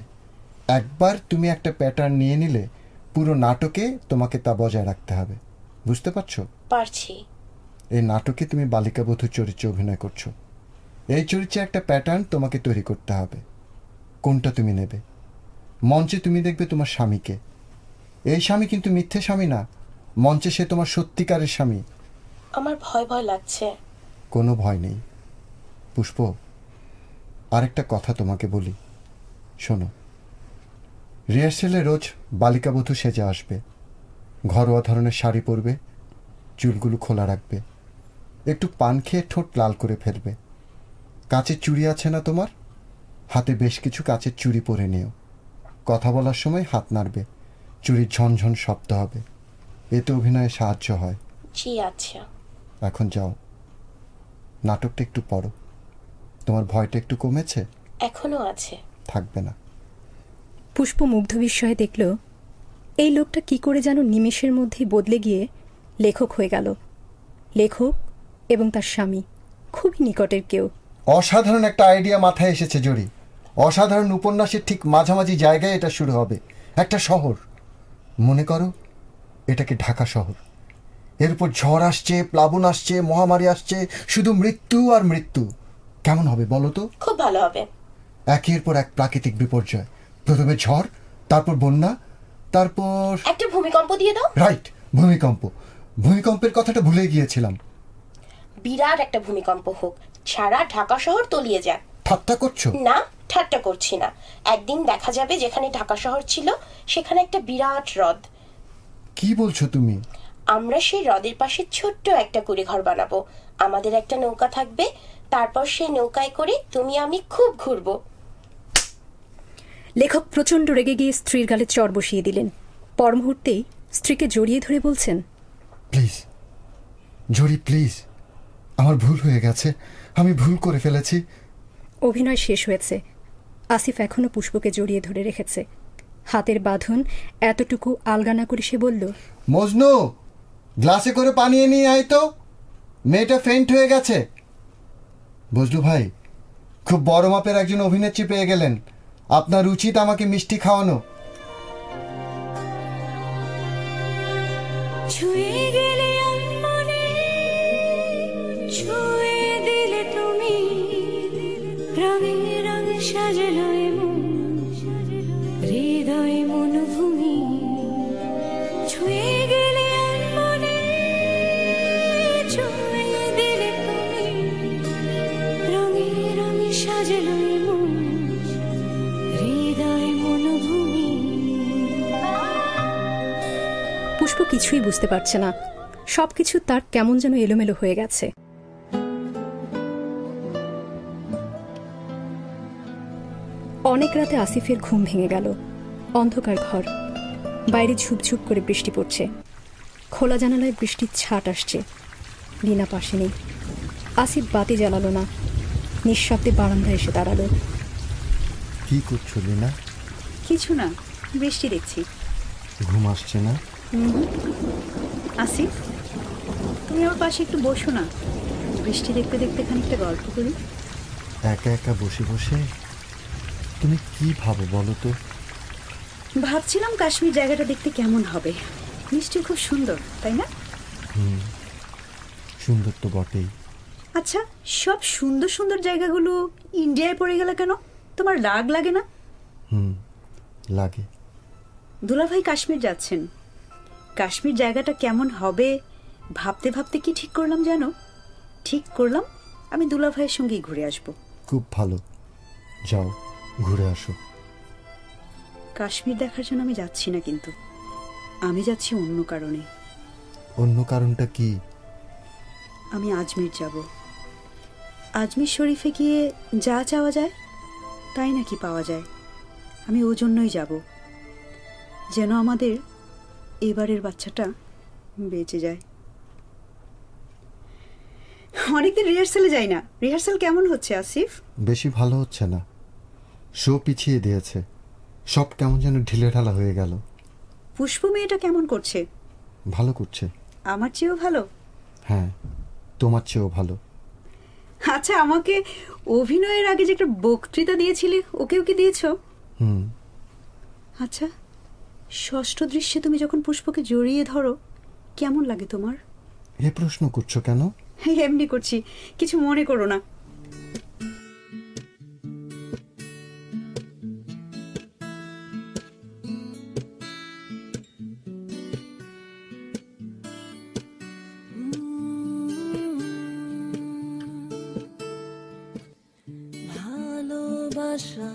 S7: একবার তুমি একটা প্যাটার্ন নিয়ে নিলে পুরো নাটকে তোমাকে তা বজায় রাখতে হবে। বুঝতে পারছো?
S4: পারছি।
S7: এই নাটকে তুমি বালিকা বধূর চরিত্রে অভিনয় করছো। এই চরিত্রে একটা প্যাটার্ন তোমাকে তৈরি করতে হবে। কোনটা তুমি নেবে? মঞ্চে তুমি দেখবে তোমার স্বামীকে। এই স্বামী কিন্তু মিথ্যে স্বামী না, মঞ্চে সে তোমার সত্যিকারের স্বামী।
S4: আমার ভয় ভয় লাগছে।
S7: কোনো ভয় নেই পুষ্প। আরেকটা কথা তোমাকে বলি, শোনো। রিহার্সেলে রোজ বালিকা বধূ সেজে আসবে। ঘরোয়া ধরনের শাড়ি পরবে, চুলগুলো খোলা রাখবে, একটু পান খেয়ে ঠোঁট লাল করে ফেলবে। কাচের চুড়ি আছে না তোমার? হাতে বেশ কিছু কাচের চুড়ি পরে নিও। কথা বলার সময় হাত নাড়বে, চুড়ির ঝনঝন শব্দ হবে। এতে অভিনয়ে সাহায্য হয়।
S4: জি আচ্ছা।
S7: এখন যাও, নাটকটা একটু পড়ো। তোমার ভয়টা একটু কমেছে?
S4: এখনো আছে।
S7: থাকবে না।
S1: পুষ্প মুগ্ধ বিস্ময়ে দেখল এই লোকটা কি করে যেন নিমেষের মধ্যেই বদলে গিয়ে লেখক হয়ে গেল। লেখক এবং তার স্বামী খুবই নিকটের কেউ।
S7: অসাধারণ একটা আইডিয়া মাথায় এসেছে জরি। অসাধারণ উপন্যাসের ঠিক মাঝামাঝি জায়গায় এটা শুরু হবে। একটা শহর, মনে করো এটাকে ঢাকা শহর। এর উপর ঝড় আসছে, প্লাবন আসছে, মহামারী আসছে, শুধু মৃত্যু আর মৃত্যু। কেমন হবে বলো তো?
S4: খুব ভালো হবে।
S7: একের পর এক প্রাকৃতিক বিপর্যয়। প্রথমে ঝড়, তারপর বন্যা, তারপর
S4: একটা ভূমিকম্প দিয়ে দাও।
S7: রাইট, ভূমিকম্প। ভূমিকম্পের কথাটা ভুলে গিয়েছিলাম।
S4: বিরাট একটা ভূমিকম্প হোক, সারা ঢাকা শহর তলিয়ে যাক।
S7: ঠাট্টা করছো?
S4: না, ঠাট্টা করছি না। একদিন দেখা যাবে যেখানে ঢাকা শহর ছিল সেখানে একটা বিরাট হ্রদ।
S7: কি বলছো তুমি?
S4: আমরা সেই হ্রদের পাশে ছোট্ট একটা কুড়ে ঘর বানাবো। আমাদের একটা নৌকা থাকবে, তারপর সেই নৌকায় করে তুমি আমি খুব ঘুরবো।
S1: লেখক প্রচণ্ড রেগে গিয়ে স্ত্রীর গালে চড় বসিয়ে দিলেন। পর মুহূর্তেই স্ত্রীকে জড়িয়ে ধরে বলছেন,
S7: প্লিজ জরি, প্লিজ, আমার ভুল হয়ে গেছে, আমি ভুল করে ফেলেছি।
S1: অভিনয় শেষ হয়েছে। আসিফ এখনো পুষ্পকে জড়িয়ে ধরে রেখেছে। হাতের বাঁধন এতটুকু আলগা না করে সে বলল,
S7: মজনু, গ্লাসে করে পানি নিয়ে আয় তো, মেয়েটা ফেন্ট হয়ে গেছে। বজলু ভাই, খুব বড় মাপের একজন অভিনেত্রী পেয়ে গেলেন। আপনার উচিত আমাকে মিষ্টি খাওয়ানো।
S9: ছুঁয়ে গেলে মনে, ছুঁয়ে দিলে তুমি, রঙে রঙে সাজালো হৃদয় মনোভূমি। ছুঁয়ে গেলে মনে, ছুঁয়ে দিলে তুমি, রঙে রঙে সাজালো হৃদয় মনোভূমি।
S1: পুষ্প কিছুই বুঝতে পারছে না। সবকিছু তার কেমন যেন এলোমেলো হয়ে গেছে। অনেক রাতে আসিফের ঘুম ভেঙে গেল। অন্ধকার ঘর, বাইরে ঝুপঝুপ করে বৃষ্টি পড়ছে। খোলা জানালায় বৃষ্টির ছাট আসছে। লীনা পাশে নেই। আসিফ বাতি জ্বালালো না, নিঃশব্দে বারান্দায় এসে দাঁড়ালো।
S7: কি করছো লীনা?
S3: কিছু না, বৃষ্টি দেখছি।
S7: ঘুম আসছে না?
S3: আসিফ, তুমি আমার পাশে একটু বসো না, বৃষ্টি দেখতে দেখতে খানিকটা গল্প করি।
S7: একা একা বসে বসে তুমি কি ভাবো বলো তো?
S3: ভাবছিলাম কাশ্মীর জায়গাটা দেখতে কেমন হবে। নিশ্চয়ই খুব সুন্দর, তাই না?
S7: সুন্দর তো বটেই।
S3: আচ্ছা, সব সুন্দর সুন্দর জায়গাগুলো ইন্ডিয়ায় পড়ে গেল কেন? তোমার রাগ লাগে না?
S7: লাগে।
S3: দুলাভাই কাশ্মীর যাচ্ছেন। কাশ্মীর জায়গাটা কেমন হবে ভাবতে ভাবতে কি ঠিক করলাম জানো? ঠিক করলাম আমি দুলাভাইয়ের সঙ্গেই ঘুরে আসব।
S7: খুব ভালো, যাও ঘুরে আসো।
S3: কাশ্মীর দেখার জন্য আমি যাচ্ছি না, কিন্তু আমি যাচ্ছি অন্য কারণে।
S7: অন্য কারণটা কি?
S3: আমি আজমির যাব। আজমির শরীফে গিয়ে যা চাওয়া যায় তাই নাকি পাওয়া যায়। আমি ওই জন্যই যাব, যেন আমাদের এবারের বাচ্চাটা বেঁচে যায়। অনেকদিন রিহার্সালে যাই না। রিহার্সাল কেমন হচ্ছে আসিফ?
S7: বেশি ভালো হচ্ছে না, শো পিছিয়ে দিয়েছে, সব কেমন যেন ঢিলে ঢালা হয়ে গেল।
S3: পুষ্প মেয়েটা কেমন করছে?
S7: ভালো করছে।
S3: আমার চেয়েও ভালো?
S7: হ্যাঁ, তোমার চেয়েও ভালো।
S3: আচ্ছা, আমাকে অভিনয়ের আগে যে একটা বক্তৃতা দিয়েছিলে ওকেও কি দিয়েছ? আচ্ছা, ষষ্ঠ দৃশ্যে তুমি যখন পুষ্পকে জড়িয়ে ধরো কেমন লাগে তোমার?
S7: এ প্রশ্ন করছো কেন?
S3: এমনি করছি, কিছু মনে করো না।
S9: ভালোবাসা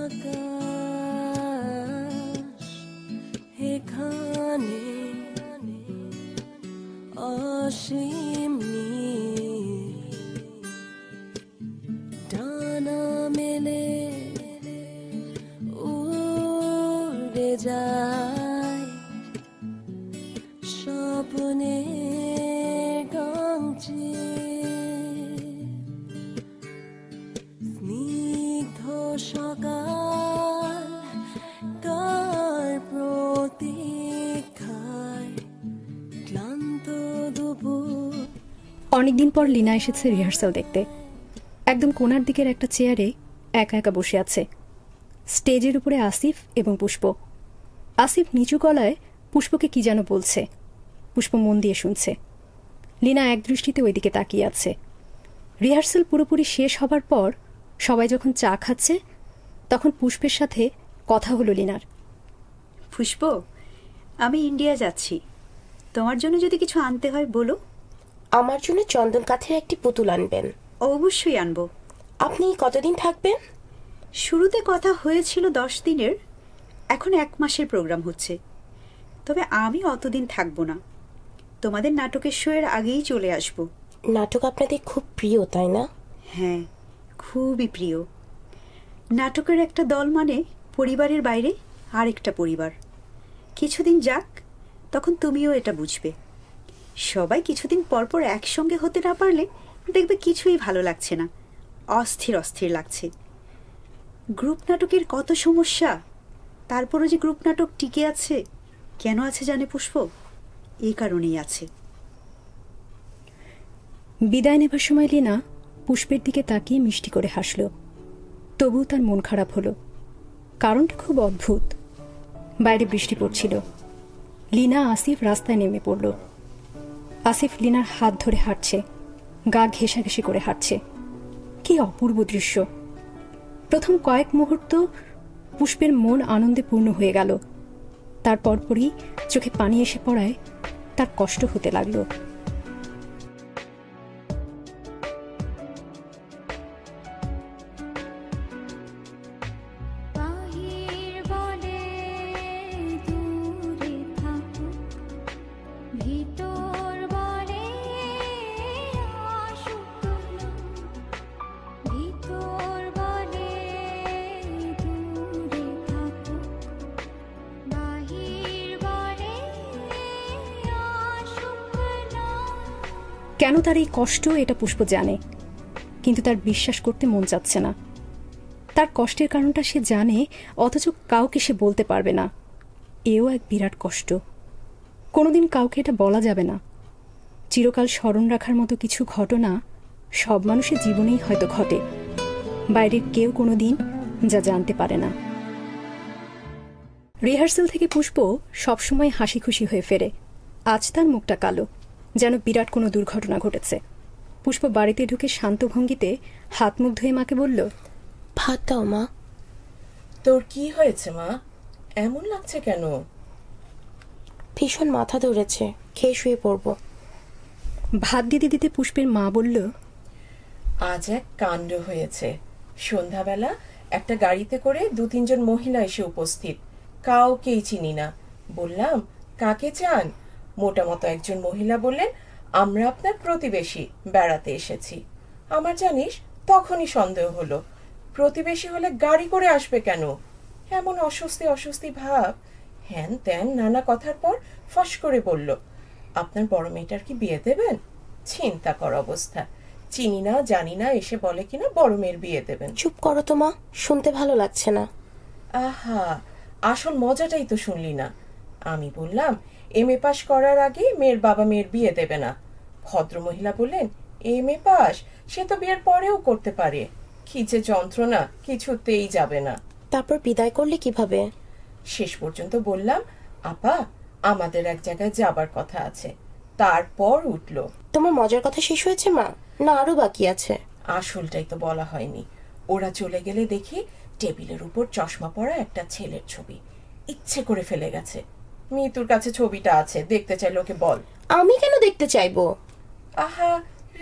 S9: আকাশ এখানে অসীম ডানা মেলে উড়ে যায় স্বপ্নের গাংচে স্নিগ্ধ সকাল কার প্রতীক্ষায় ক্লান্ত দুপুর।
S1: অনেকদিন পর লীনা এসেছে রিহার্সাল দেখতে। একদম কোণার দিকের একটা চেয়ারে একা একা বসে আছে। স্টেজের উপরে আসিফ এবং পুষ্প। আসিফ নিচু গলায় পুষ্পকে কি যেন বলছে। পুষ্প মন দিয়ে শুনছে। লীনা একদৃষ্টিতে ওইদিকে তাকিয়ে আছে। রিহার্সাল পুরোপুরি শেষ হবার পর সবাই যখন চা খাচ্ছে তখন পুষ্পের সাথে কথা হলো লীনার।
S3: পুষ্প, আমি ইন্ডিয়া যাচ্ছি, তোমার জন্য যদি কিছু আনতে হয় বলো।
S4: আমার জন্য চন্দন কাঠের একটি পুতুল আনবেন।
S3: অবশ্যই আনবো।
S4: আপনি কতদিন থাকবেন?
S3: শুরুতে কথা হয়েছিল 10 দিনের, এখন 1 মাসের প্রোগ্রাম হচ্ছে। তবে আমি অতদিন থাকবো না, তোমাদের নাটকের শো এর আগেই চলে আসব।
S4: নাটক আপনাদের খুব প্রিয় তাই না?
S3: হ্যাঁ, খুবই প্রিয়। নাটকের একটা দল মানে পরিবারের বাইরে আরেকটা পরিবার। কিছুদিন যাক, তখন তুমিও এটা বুঝবে। সবাই কিছুদিন পরপর একসঙ্গে হতে না পারলে দেখবে কিছুই ভালো লাগছে না, অস্থির অস্থির লাগছে। গ্রুপ নাটকের কত সমস্যা, তারপরও যে গ্রুপ নাটক টিকে আছে, কেন আছে জানে পুষ্প? এই কারণেই আছে।
S1: বিদায় নেবার সময় লীনা পুষ্পের দিকে তাকিয়ে মিষ্টি করে হাসল। তবুও তার মন খারাপ হলো। কারণটা খুব অদ্ভুত। বাইরে বৃষ্টি পড়ছিল। লীনা আসিফ রাস্তায় নেমে পড়ল। আসিফ লীনার হাত ধরে হাঁটছে, গা ঘেঁষাঘেঁষি করে হাঁটছে। কি অপূর্ব দৃশ্য! প্রথম কয়েক মুহূর্ত পুষ্পের মন আনন্দে পূর্ণ হয়ে গেল। তার পরপরই চোখে পানি এসে পড়ায় তার কষ্ট হতে লাগলো। কেন তার এই কষ্ট এটা পুষ্প জানে, কিন্তু তার বিশ্বাস করতে মন চাচ্ছে না। তার কষ্টের কারণটা সে জানে, অথচ কাউকে সে বলতে পারবে না। এও এক বিরাট কষ্ট। কোনোদিন কাউকে এটা বলা যাবে না। চিরকাল স্মরণ রাখার মতো কিছু ঘটনা সব মানুষের জীবনেই হয়তো ঘটে, বাইরের কেউ কোনোদিন যা জানতে পারে না। রিহার্সাল থেকে পুষ্প সবসময় হাসি খুশি হয়ে ফেরে। আজ তার মুখটা কালো। যেন বিরাট কোনো দুর্ঘটনা ঘটেছে। পুষ্প বাড়িতে ঢুকে শান্ত ভঙ্গিতে হাত মুখ ধুয়ে মাকে বলল,
S10: ভাত দাও মা।
S11: তোর কি হয়েছে মা, এমন লাগছে কেন?
S10: ভীষণ মাথা ধরেছে, খেয়ে শুয়ে পড়বো।
S1: ভাত দিতে দিতে পুষ্পের মা বলল,
S11: আজ এক কাণ্ড হয়েছে। সন্ধ্যাবেলা একটা গাড়িতে করে 2-3 মহিলা এসে উপস্থিত। কাউকেই চিনি না। বললাম, কাকে চান? মোটামতো একজন মহিলা বললেন, আমরা আপনার প্রতিবেশী, বেড়াতে এসেছি। আমার জানিস তখনই সন্দেহ হলো, প্রতিবেশী হলে গাড়ি করে আসবে কেন? এমন অস্বস্তি অস্বস্তি ভাব, হ্যান ত্যান নানা কথার পর ফস করে বলল, আপনার বড় মেয়েটার কি বিয়ে দেবেন? চিন্তা কর অবস্থা। চিনি না জানি না এসে বলে কিনা বড় মেয়ের বিয়ে দেবেন।
S10: চুপ করো তো মা, শুনতে ভালো লাগছে না।
S11: আহা, আসল মজাটাই তো শুনলি না। আমি বললাম, MA পাশ করার আগে মেয়ের বাবা মেয়ের বিয়ে দেবে না। ভদ্রমহিলা বললেন, MA পাশ, সে তো বিয়ের পরেও করতে পারে। কি যে যন্ত্রণা, কিছুতেই যাবে না।
S10: তারপর বিদায় করলে কিভাবে?
S11: শেষ পর্যন্ত বললাম, আপা আমাদের এক জায়গায় যাবার কথা আছে। তারপর উঠল।
S10: তোমার মজার কথা শেষ হয়েছে মা, না আরো বাকি আছে?
S11: আসলটাই তো বলা হয়নি। ওরা চলে গেলে দেখি টেবিলের উপর চশমা পরা একটা ছেলের ছবি ইচ্ছে করে ফেলে গেছে। মিতুর কাছে ছবিটা আছে, দেখতে চাইলে ওকে বল।
S10: আমি কেন দেখতে চাইবো?
S11: আহা,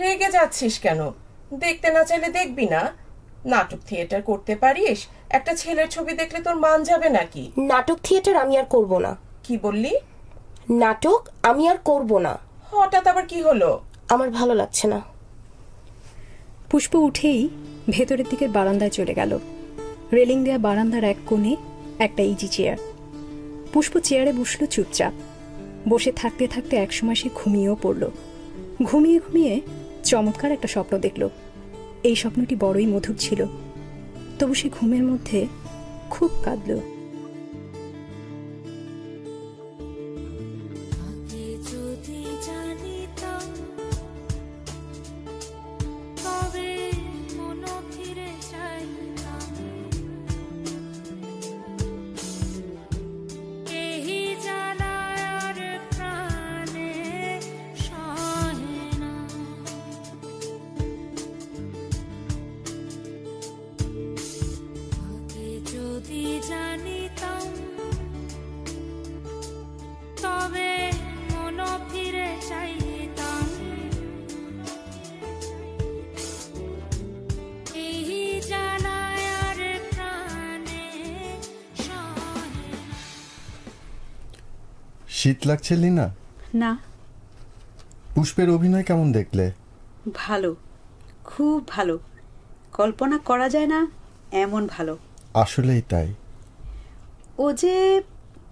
S11: রেগে যাচ্ছিস কেন? দেখতে না চাইলে দেখবি না? নাটক থিয়েটার করতে পারিস? একটা ছেলের ছবি দেখলে তোর মান যাবে নাকি?
S10: নাটক থিয়েটার আমি আর করব না।
S11: কি বললি?
S10: নাটক আমি আর করব না।
S11: হঠাৎ আবার কি হলো?
S10: আমার ভালো লাগছে না।
S1: পুষ্প উঠেই ভেতরের দিকে বারান্দায় চলে গেল। রেলিং দেয়া বারান্দার এক কোণে একটা ইজি চেয়ার। পুষ্প চেয়ারে বসল চুপচাপ। বসে থাকতে থাকতে একসময় সে ঘুমিয়েও পড়ল। ঘুমিয়ে ঘুমিয়ে চমৎকার একটা স্বপ্ন দেখল। এই স্বপ্নটি বড়ই মধুর ছিল। তবু সে ঘুমের মধ্যে খুব কাঁদল।
S7: শীত লাগছে লিনা?
S3: না।
S7: পুষ্পের অভিনয় কেমন দেখলে?
S3: ভালো, খুব ভালো। কল্পনা করা যায় না এমন ভালো।
S7: আসলেই তাই।
S3: ও যে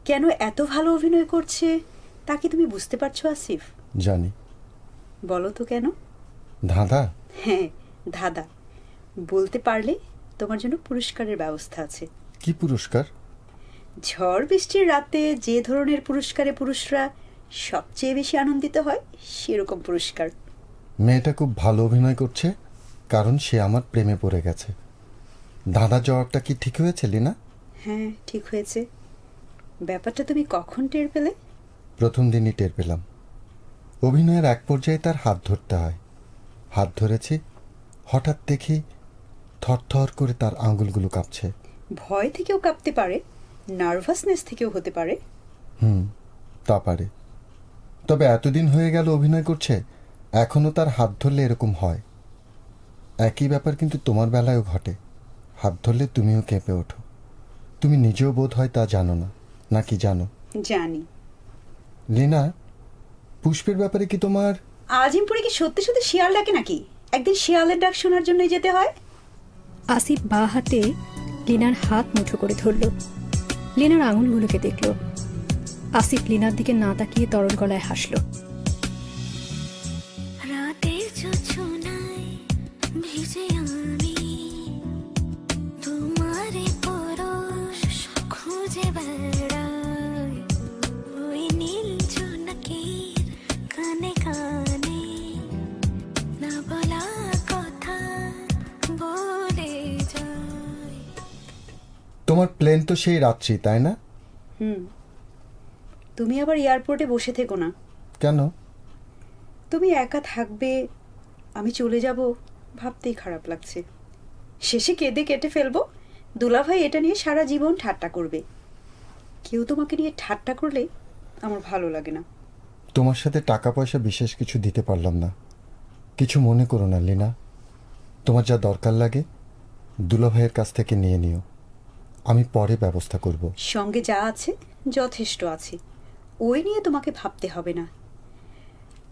S3: কেন এত ভালো অভিনয় করছে তা কি তুমি বুঝতে পারছো আসিফ?
S7: জানি।
S3: বলো তো কেন?
S7: ধাঁধা?
S3: হ্যাঁ, ধাঁধা। বলতে পারলে তোমার জন্য পুরস্কারের ব্যবস্থা আছে।
S7: কি পুরস্কার?
S3: ঝড় বৃষ্টির রাতে যে ধরনের পুরস্কারে পুরুষরা সবচেয়ে বেশি আনন্দিত হয় সেরকম পুরস্কার।
S7: মেয়েটা খুব ভালো অভিনয় করছে, কারণ সে আমার প্রেমে পড়ে গেছে। ধাঁধার জবাবটা কি ঠিক হয়েছে লিনা?
S3: হ্যাঁ, ঠিক হয়েছে। ব্যাপারটা তুমি কখন টের পেলে?
S7: প্রথম দিনই টের পেলাম। অভিনয়ের এক পর্যায়ে তার হাত ধরতে হয়। হাত ধরেছি, হঠাৎ দেখি থরথর করে তার আঙুলগুলো কাঁপছে।
S3: ভয় থেকেও কাঁপতে পারে, নার্ভাসনেস থেকেও হতে পারে।
S7: তা পারে। তবে এতদিন হয়ে গেল অভিনয় করছে, এখনো তার হাত ধরলে এরকম হয়। একই ব্যাপার কিন্তু তোমার বেলায়ও ঘটে। হাত ধরলে তুমিও কেঁপে ওঠো। তুমি নিজেও বোধ হয় তা জানো না, নাকি জানো?
S3: জানি।
S7: লিনা, পুষ্পের ব্যাপারে কি তোমার...
S3: আজিমপুরে কি সত্যি সত্যি শিয়াল ডাকে নাকি? একদিন শিয়ালের ডাক শোনার জন্যই যেতে হয়।
S1: আসিফ বা হাতে লিনার হাত মুঠো করে ধরল। লিনার আঙুলগুলোকে দেখল। আসিফ লিনার দিকে না তাকিয়ে তরল গলায় হাসল।
S7: তোমার প্লেন তো সেই রাত্রি, তাই না?
S3: তুমি আবার এয়ারপোর্টে বসে থেকো না।
S7: কেন?
S3: তুমি একা থাকবে, আমি চলে যাব, ভাবতেই খারাপ লাগছে। শেষে কেঁদে কেটে ফেলবো, দুলাভাই এটা নিয়ে সারা জীবন ঠাট্টা করবে। কেউ তোমাকে নিয়ে ঠাট্টা করলে আমার ভালো লাগে না।
S7: তোমার সাথে টাকা পয়সা বিশেষ কিছু দিতে পারলাম না, কিছু মনে করো না লীনা। তোমার যা দরকার লাগে দুলাভাইয়ের কাছ থেকে নিয়ে নিও, আমি পরে ব্যবস্থা করব।
S3: সঙ্গে যা আছে যথেষ্ট আছে, ওই নিয়ে তোমাকে ভাবতে হবে না।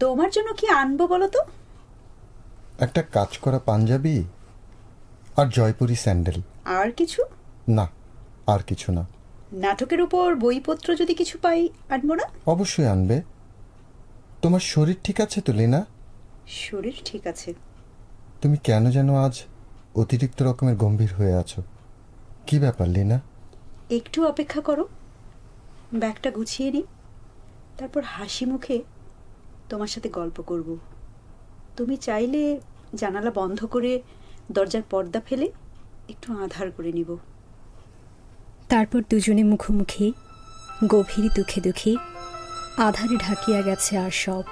S3: তোমার জন্য কি আনবো বলো তো?
S7: একটা কাজ করা পাঞ্জাবি আর জয়পুরি স্যান্ডেল।
S3: আর কিছু
S7: না, আর কিছু না।
S3: নাটকের উপর বইপত্র যদি কিছু পাই আনবো না?
S7: অবশ্যই আনবে। তোমার শরীর ঠিক আছে তো লীনা?
S3: শরীর ঠিক আছে।
S7: তুমি কেন যেন আজ অতিরিক্ত রকমের গম্ভীর হয়ে আছো, কি ব্যাপার লীনা?
S3: একটু অপেক্ষা করো, ব্যাগটা গুছিয়ে নিই, তারপর হাসি মুখে তোমার সাথে গল্প করব। তুমি চাইলে জানালা বন্ধ করে দরজার পর্দা ফেলে একটু আঁধার করে নিব।
S1: তারপর দুজনে মুখোমুখি, গভীর দুঃখে দুঃখী, আধারে ঢাকিয়া গেছে আর সব।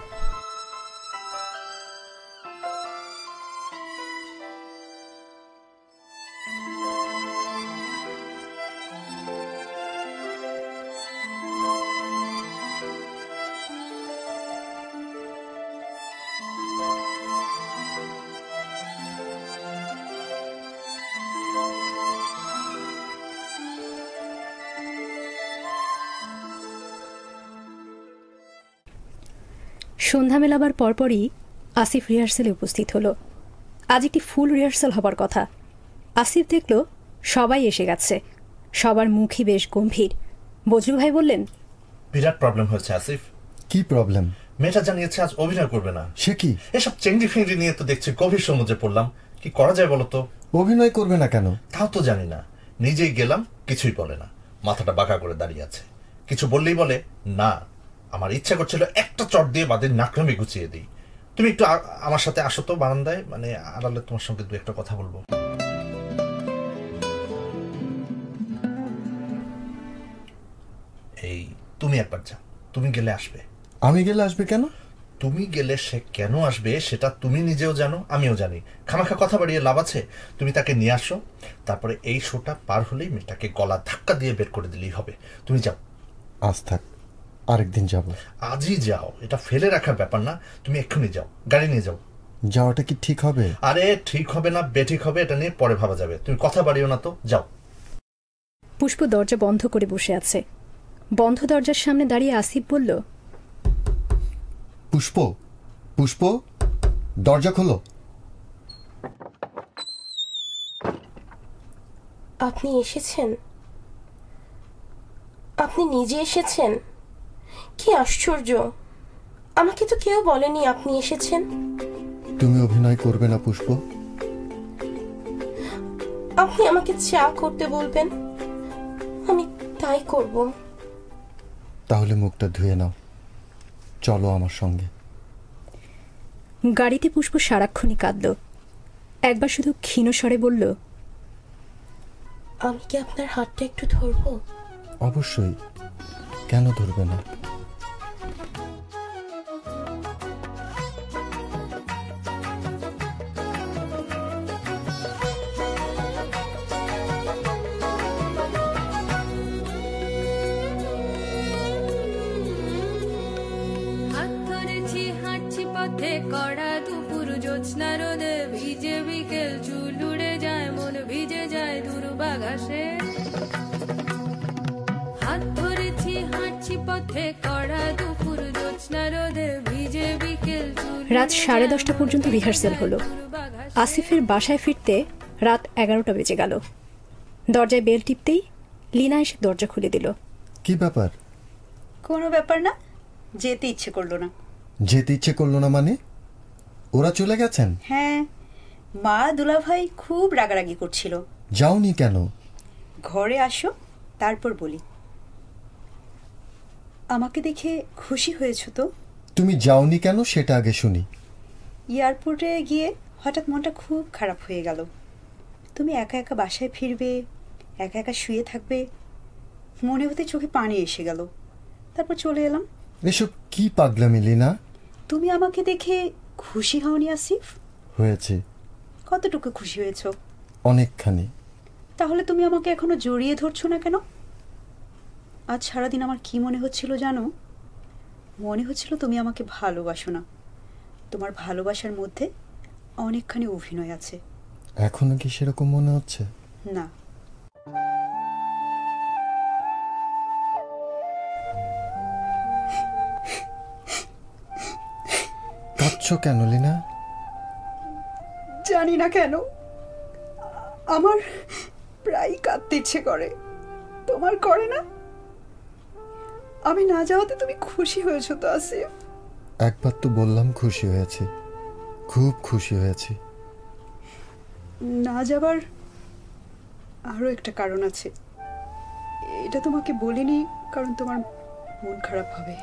S1: সন্ধ্যা মেলাবার পরপরই আসিফ রিহার্সেলে উপস্থিত হলো। আজ একটি ফুল রিহার্সাল হবার কথা। আসিফ দেখল সবাই এসে গেছে, সবার মুখই বেশ গম্ভীর। বজলু ভাই বললেন,
S5: বিরাট প্রবলেম হয়েছে আসিফ।
S7: কি প্রবলেম?
S5: মেয়েটা জানিয়েছে আজ অভিনয় করবে না।
S7: সে কি?
S5: এসব চেংড়ি ফেংড়ি নিয়ে তো দেখছি গভীর সমুদ্রে পড়লাম। কি করা যায় বলো তো?
S7: অভিনয় করবে না কেন?
S5: তাও তো জানি না। নিজেই গেলাম, কিছুই বলে না, মাথাটা বাঁকা করে দাঁড়িয়ে আছে। কিছু বললেই বলে না। আমার ইচ্ছা করছিল একটা চট দিয়ে বাদের নাকরামি গুছিয়ে দিই। তুমি একটু আমার সাথে আসো তো বারান্দায়, মানে আড়ালে তোমার সঙ্গে দু একটা কথা বলবো। এই তুমি একবার যাও, তুমি গেলে আসবে।
S7: আমি গেলে আসবে কেন?
S5: তুমি গেলে সে কেন আসবে সেটা তুমি নিজেও জানো, আমিও জানি। খামাখা কথা বাড়িয়ে লাভ আছে? তুমি তাকে নিয়ে আসো, তারপরে এই শোটা পার হলেই মেয়েটাকে গলা ধাক্কা দিয়ে বের করে দিলেই হবে। তুমি যাও।
S7: আজ থাক, আরেকদিন যাব।
S5: আজই যাও, এটা ফেলে রাখার ব্যাপার না। তুমি এক্ষুনি যাও, গাড়ি নিয়ে যাও।
S7: যাওয়াটা কি ঠিক হবে?
S5: আরে ঠিক হবে না বেঠিক হবে এটা নিয়ে পরে ভাবা যাবে। তুমি কথা বাড়িও না তো, যাও।
S1: পুষ্প দরজা বন্ধ করে বসে আছে। বন্ধ দরজার সামনে দাঁড়িয়ে আসিফ বলল,
S7: পুষ্প, পুষ্প, দরজা খোলো।
S10: আপনি এসেছেন? আপনি নিজে এসেছেন? কি আশ্চর্য, আমাকে তো কেউ বলেনি আপনি এসেছেন।
S7: তুমি অভিনয় করবে না পুষ্প?
S10: আপনি আমাকে চা করতে বলবেন, আমি তাই করব।
S7: তাহলে মুখটা ধুয়ে নাও, চলো আমার সঙ্গে।
S1: গাড়িতে পুষ্প সারাক্ষণই কাঁদল। একবার শুধু ক্ষীণ স্বরে বলল,
S10: আমি কি আপনার হাতটা একটু ধরবো?
S7: অবশ্যই, কেন ধরবে না?
S9: পথে কড়া দুপুর জ্যোৎস্না রোদে ভিজে বিকেল চুল উড়ে যায়, মন ভিজে যায় দুর্বা ঘাসে। হাত ধরেছি হাঁটছি পথে কড়া দুপুর জ্যোৎস্না রোদে ভিজে বিকেল।
S1: রাত 10:30 পর্যন্ত রিহার্সেল হলো। আসিফের বাসায় ফিরতে রাত 11টা বেজে গেল। দরজায় বেল টিপতেই লীনা এসে দরজা খুলে দিল।
S7: কি ব্যাপার?
S3: কোনো ব্যাপার না, যেতে ইচ্ছে করলো না।
S7: যেতে ইচ্ছে করলো না মানে? ওরা চলে গেছেন?
S3: হ্যাঁ, মা দুলাভাই খুব রাগারাগি করছিল।
S7: যাওনি কেন?
S3: ঘরে আসো, তারপর বলি। আমাকে দেখে খুশি হয়েছ তো?
S7: তুমি যাওনি কেন সেটা আগে শুনি।
S3: এয়ারপোর্টে গিয়ে হঠাৎ মনটা খুব খারাপ হয়ে গেল। তুমি একা একা বাসায় ফিরবে, একা একা শুয়ে থাকবে, মনে হতে চোখে পানি এসে গেল। তারপর চলে এলাম।
S7: এসব কি পাগলামি লীনা?
S3: তুমি আমাকে দেখে খুশি হওনি আসিফ?
S7: হয়েছি।
S3: কতটুকু খুশি হয়েছো?
S7: অনেকখানি।
S3: তাহলে তুমি আমাকে এখনো জড়িয়ে ধরছো না কেন? আজ সারাদিন আমার কি মনে হচ্ছিল জানো? মনে হচ্ছিল তুমি আমাকে ভালোবাসো না। তোমার ভালোবাসার মধ্যে অনেকখানি অভিনয় আছে।
S7: এখনো কি সেরকম মনে হচ্ছে?
S3: না।
S7: কাঁদছো কেন লিনা?
S3: জানি না কেন, আমার প্রায় কাঁদতে ইচ্ছে করে। তোমার করে না? আমি না যাওয়াতে তুমি খুশি হয়েছো তো আসিফ?
S7: একবার তো বললাম খুশি হয়েছি, খুব খুশি হয়েছি।
S3: না যাবার আরো একটা কারণ আছে। এটা তোমাকে বলিনি কারণ তোমার মন খারাপ হবে।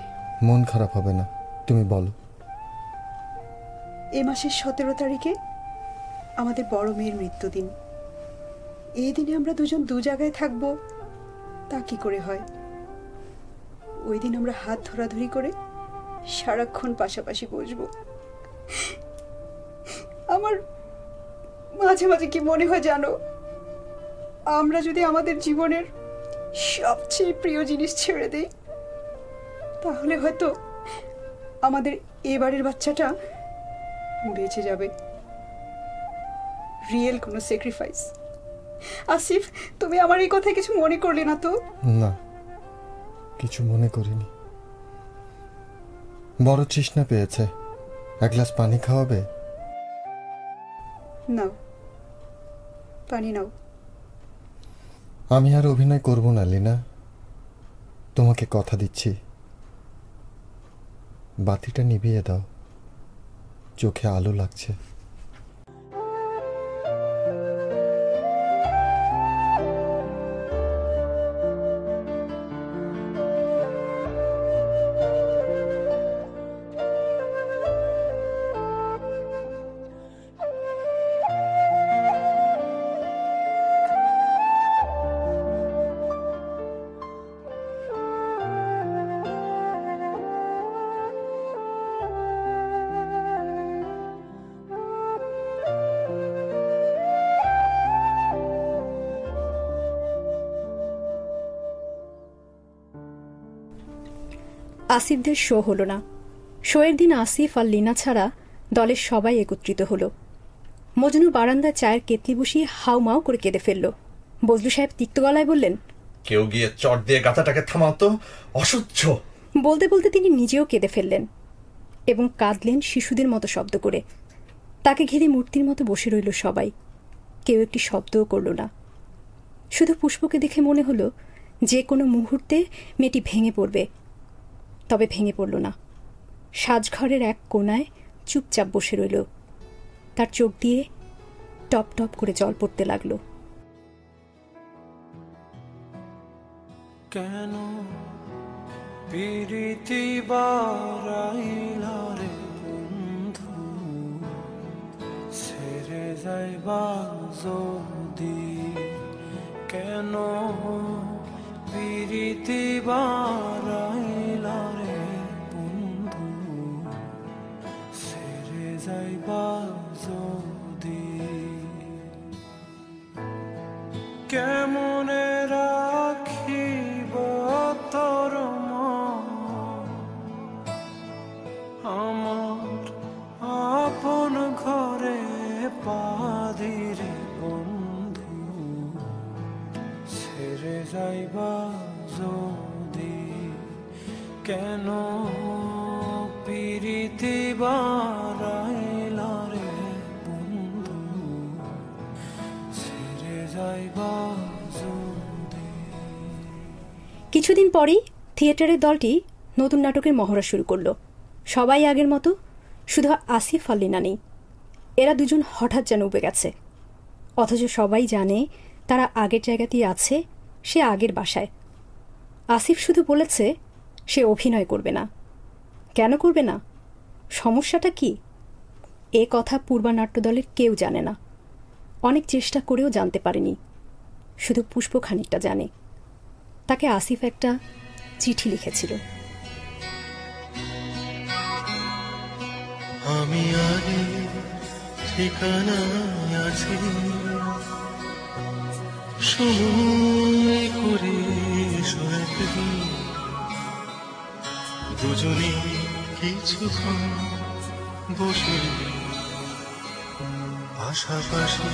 S7: মন খারাপ হবে না, তুমি বলো।
S3: এ মাসের 17 তারিখে আমাদের বড় মেয়ের মৃত্যুদিন। এই দিনে আমরা দুজন দু জায়গায় থাকবো, তা কি করে হয়? ওই দিন আমরা হাত ধরাধরি করে সারাক্ষণ পাশাপাশি বসবো। আমার মাঝে মাঝে কি মনে হয় জানো, আমরা যদি আমাদের জীবনের সবচেয়ে প্রিয় জিনিস ছেড়ে দিই, তাহলে হয়তো আমাদের এবারের বাচ্চাটা বেঁচে যাবে। রিয়েল কোনো স্যাক্রিফাইস। আসিফ, তুমি আমার এই কথায় কিছু মনে করলে না তো?
S7: না, কিছু মনে করিনি। বড় তৃষ্ণা পেয়েছে, এক গ্লাস পানি খাওয়াবে?
S3: নাও, পানি নাও।
S7: আমি আর অভিনয় করব না লিনা, তোমাকে কথা দিচ্ছি। বাতিটা নিভিয়ে দাও, চোখে আলো লাগছে।
S1: আসিফদের শো হলো না। শোয়ের দিন আসিফ আর লিনা ছাড়া দলের সবাই একত্রিত হলো। মজনু বারান্দায় চায়ের কেতলি বসিয়ে হাউমাউ করে কেঁদে ফেলল। বজলু সাহেব তিক্ত গলায় বললেন,
S5: কেউ গিয়ে চট দিয়ে গাথাটাকে থামাও তো, অসহ্য।
S1: বলতে বলতে তিনি নিজেও কেঁদে ফেললেন এবং কাঁদলেন শিশুদের মতো শব্দ করে। তাকে ঘিরে মূর্তির মতো বসে রইল সবাই। কেউ একটি শব্দও করল না। শুধু পুষ্পকে দেখে মনে হলো যে কোনো মুহূর্তে মেয়েটি ভেঙে পড়বে। তবে ভেঙে পড়ল না। সাজঘরের এক কোণায় চুপচাপ বসে রইল। তার চোখ দিয়ে টপ টপ করে জল পড়তে লাগলো।
S12: কেন প্রীতি বারাইলা রে বন্ধু, ছেড়ে যাইবা যদি? কেন প্রীতি বারাইলা রে বন্ধু, ছেড়ে যাইবা যদি? কেমনে রাখিব তোর মন আমার আপন ঘরে পাদিরে বন্ধু, ছেড়ে যাইবা যদি? কেন প্রীতি বারাইলা রে বন্ধু, ছেড়ে যাইবা যদি?
S1: কিছুদিন পরেই থিয়েটারের দলটি নতুন নাটকের মহড়া শুরু করলো। সবাই আগের মতো, শুধু আসিফ আর লিনা নেই। এরা দুজন হঠাৎ যেন উবে গেছে, অথচ সবাই জানে তারা আগের জায়গাতেই আছে, সে আগের বাসায়। আসিফ শুধু বলেছে সে অভিনয় করবে না। কেন করবে না? সমস্যাটা কি? এ কথা পূর্বানাট্য দলের কেউ জানে না। অনেক চেষ্টা করেও জানতে পারেনি। শুধু পুষ্প খানিকটা জানে। তাকে আসিফ একটা চিঠি লিখেছিল।
S12: আমি আগে ঠিকানায় আছি, সময় করে একদিন দুজনে কিছুক্ষণ বসে পাশাপাশি।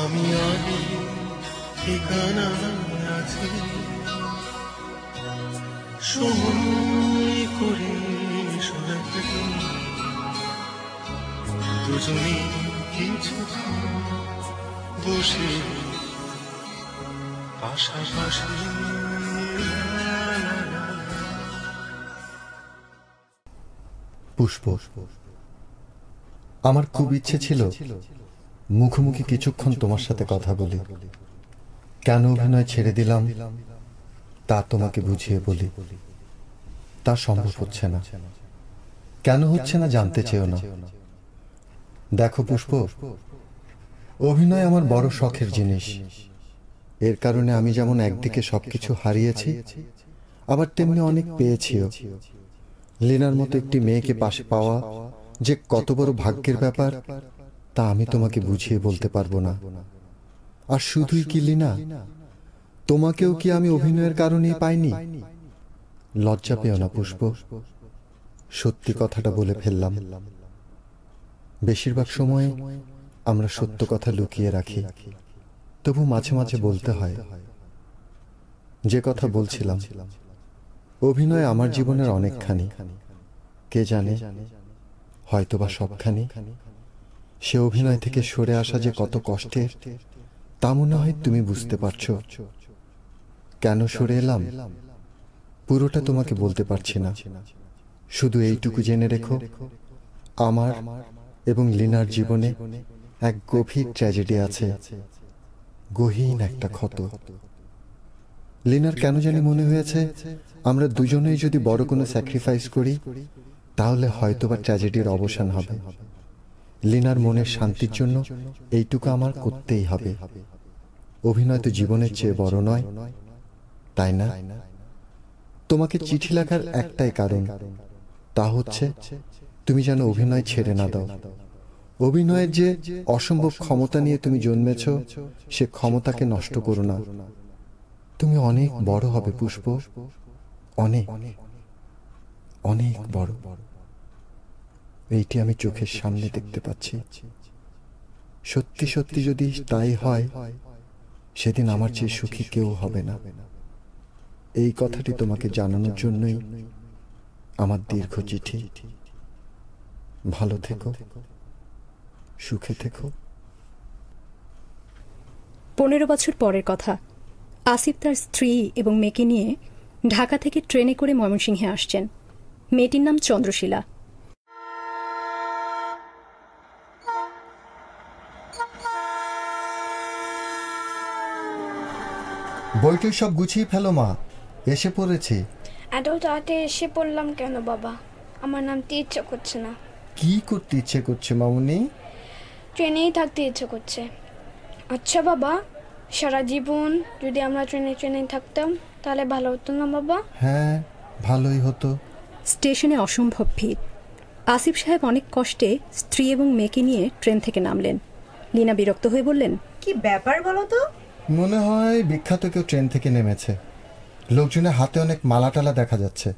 S12: আমি আগে ঠিকানায় আছি, সময় করে একদিন দুজনে কিছুক্ষণ বসে পাশাপাশি।
S7: পুষ্প, আমার খুব ইচ্ছে ছিল মুখোমুখি কিছুক্ষণ তোমার সাথে কথা বলি। কেন অভিনয় ছেড়ে দিলাম তা তোমাকে বুঝিয়ে বলি, তা সম্ভব হচ্ছে না। কেন হচ্ছে না জানতে চেও না। দেখো পুষ্প, অভিনয় আমার বড় শখের জিনিস। এর কারণে আমি যেমন একদিকে সবকিছু হারিয়েছি, আবার তেমনি অনেক পেয়েছিও। লীনার মতো একটি মেয়েকে পাশে পাওয়া যে কত বড় ভাগ্যের ব্যাপার তা আমি তোমাকে বুঝিয়ে বলতে পারবো না। আর শুধুই কি লীনা, তোমাকেও কি আমি অভিনয়ের কারণেই পাইনি? লজ্জা পেও না পুষ্প, সত্যি কথাটা বলে ফেললাম। বেশিরভাগ সময় আমরা সত্য কথা লুকিয়ে রাখি, তবু মাঝে মাঝে বলতে হয়। যে কথা বলছিলাম, অভিনয় আমার জীবনের অনেকখানি, কে জানে হয়তোবা সবখানি। সে অভিনয় থেকে সরে আসা যে কত কষ্টের তা মনে হয় তুমি বুঝতে পারছো। কেন সরে এলাম পুরোটা তোমাকে বলতে পারছি না, শুধু এইটুকু জেনে রেখো, আমার এবং লীনার জীবনে এক গভীর ট্র্যাজেডি আছে, গহীন একটা ক্ষত। লীনার কেন জানি মনে হয়েছে আমরা দুজনেই যদি বড় কোনো স্যাক্রিফাইস করি তাহলে হয়তোবা ট্র্যাজেডির অবসান হবে। লীনার মনের শান্তির জন্য এইটুকু আমার করতেই হবে। অভিনয় তো জীবনের চেয়ে বড় নয়, তাই না? তোমাকে চিঠি লেখার একটাই কারণ, তা হচ্ছে তুমি যেন অভিনয় ছেড়ে না দাও। অভিনয়ের যে অসম্ভব ক্ষমতা নিয়ে তুমি জন্মেছ, সে ক্ষমতাকে নষ্ট করো না। তুমি অনেক বড় হবে পুষ্প, অনেক অনেক বড়। এইটি আমি চোখের সামনে দেখতে পাচ্ছি। সত্যি সত্যি যদি তাই হয়, সেদিন আমার চেয়ে সুখী কেউ হবে না। এই কথাটি তোমাকে জানানোর জন্যই আমার দীর্ঘ চিঠি। ভালো থেকো, সুখে থেকো।
S1: 15 বছর পরের কথা। আসিফ তার স্ত্রী এবং মেয়েকে নিয়ে ঢাকা থেকে ট্রেনে করে ময়মনসিংহে আসছেন। মেয়েটির নাম চন্দ্রশীলা।
S7: বইটি সব গুছিয়ে ফেলো মা, এসে পড়েছি।
S13: এত তাড়াতাড়ি এসে পড়লাম কেন বাবা? আমার নামতে ইচ্ছে করছে না।
S7: কি করতে ইচ্ছে করছে মামুনি?
S13: ট্রেনেই থাকতে ইচ্ছে করছে। আচ্ছা বাবা, সারা জীবন যদি আমরা ট্রেনে থাকতাম তাহলে ভালো হতো না বাবা?
S7: হ্যাঁ, ভালোই হতো।
S1: স্টেশনে অসম্ভব ভিড়। আসিফ সাহেব অনেক কষ্টে স্ত্রী এবং মেয়েকে নিয়ে ট্রেন থেকে নামলেন। লীনা বিরক্ত হয়ে বললেন,
S14: কি ব্যাপার বলো তো?
S7: মনে হয় বিখ্যাত কেউ ট্রেন থেকে নেমেছে। লোকজনের হাতে অনেক মালা টালা দেখা যাচ্ছে।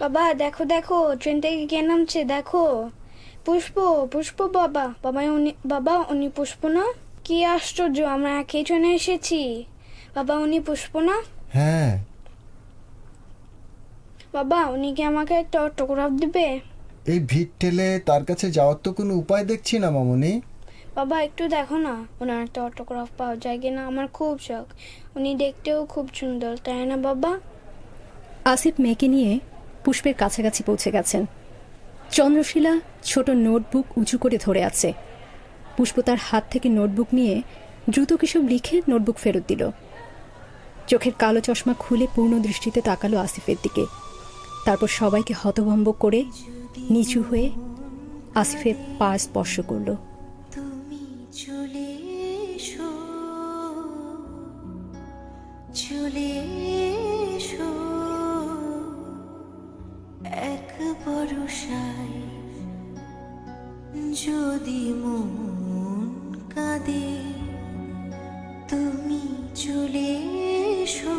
S13: বাবা দেখো দেখো, ট্রেন থেকে কে নামছে দেখো। পুষ্প, পুষ্প বাবা। বাবা উনি পুষ্প না? কি আশ্চর্য, আমরা একই ট্রেনে এসেছি। বাবা উনি পুষ্প না?
S7: হ্যাঁ।
S13: বাবা উনি কি আমাকে একটা অটোগ্রাফ দিবে?
S7: এই ভিড় ঠেলে তার কাছে যাওয়ার তো কোনো উপায় দেখছি না মামুনি।
S13: বাবা একটু দেখো না, ওনার একটা অটোগ্রাফ পাওয়া যায় কিনা, আমার খুব শখ। উনি দেখতেও খুব সুন্দর, তাই না বাবা?
S1: আসিফ মেয়েকে নিয়ে পুষ্পের কাছাকাছি পৌঁছে গেছেন। চন্দ্রশীলা ছোট নোটবুক উঁচু করে ধরে আছে। পুষ্প তার হাত থেকে নোটবুক নিয়ে দ্রুত কিসব লিখে নোটবুক ফেরত দিল। চোখের কালো চশমা খুলে পূর্ণ দৃষ্টিতে তাকালো আসিফের দিকে। তারপর সবাইকে হতভম্ব করে নিচু হয়ে আসিফের পা স্পর্শ করল।
S15: তুমি চলে এসো, চলে এসো, ভরসায় যদি মন কাঁদে তুমি চলে এসো,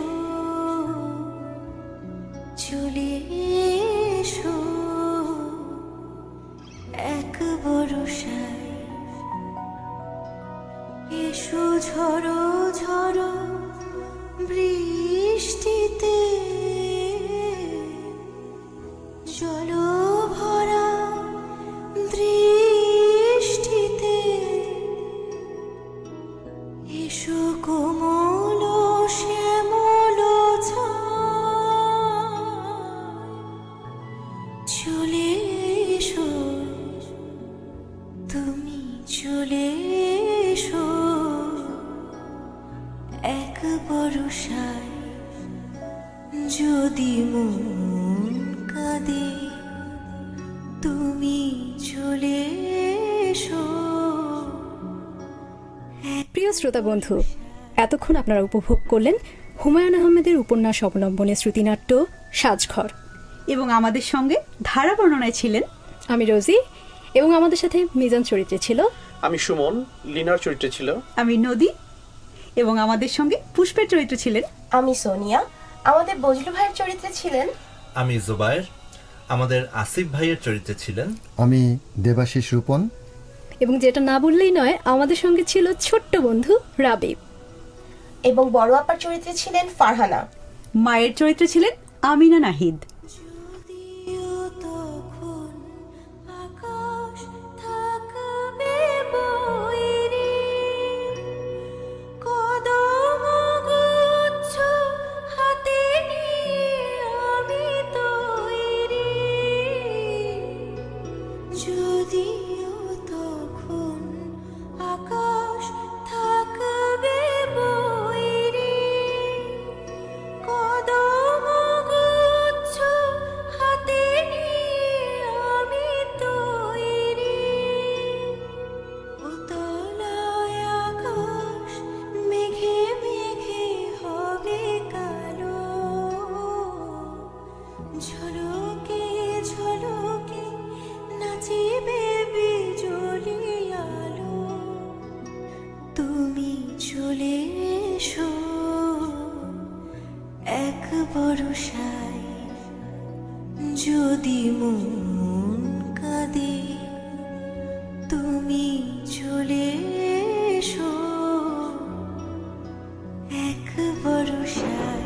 S15: চলে এসো এক ভরসায়। এসো ঝড়ো ঝড়ো বৃষ্টিতে, জলো ভরা দৃষ্টিতে, এসো কোমল শ্যামল চলে এসো, তুমি চলে এসো এক ভরসায় যদি মন কাঁদে তুমি চলে এসো।
S1: প্রিয় শ্রোতা বন্ধু, এতক্ষণ আপনারা উপভোগ করলেন হুমায়ুন আহমেদের উপন্যাস অবলম্বনে শ্রুতিনাট্য সাজঘর।
S3: এবং আমাদের সঙ্গে ধারা বর্ণনায় ছিলেন
S1: আমি রোজি, এবং আমাদের সাথে মিজান চরিত্রে ছিল
S2: আমি সুমন, লিনার চরিত্রে ছিল
S3: আমি নদী, এবং আমাদের সঙ্গে পুষ্পের চরিত্রে ছিলেন
S4: আমি সোনিয়া, আমাদের বজলু ভাইয়ের চরিত্রে ছিলেন
S5: আমি জুবায়ের, আমাদের আসিফ ভাইয়ের চরিত্রে ছিলেন
S7: আমি দেবাশিস রূপন,
S1: এবং যেটা না বললেই নয়, আমাদের সঙ্গে ছিল ছোট্ট বন্ধু রাবিব,
S4: এবং বড় আপার চরিত্রে ছিলেন ফারহানা,
S3: মায়ের চরিত্রে ছিলেন আমিনা নাহিদ।
S15: যদি মন কাঁদে তুমি চলে এসো এক ভরসায়।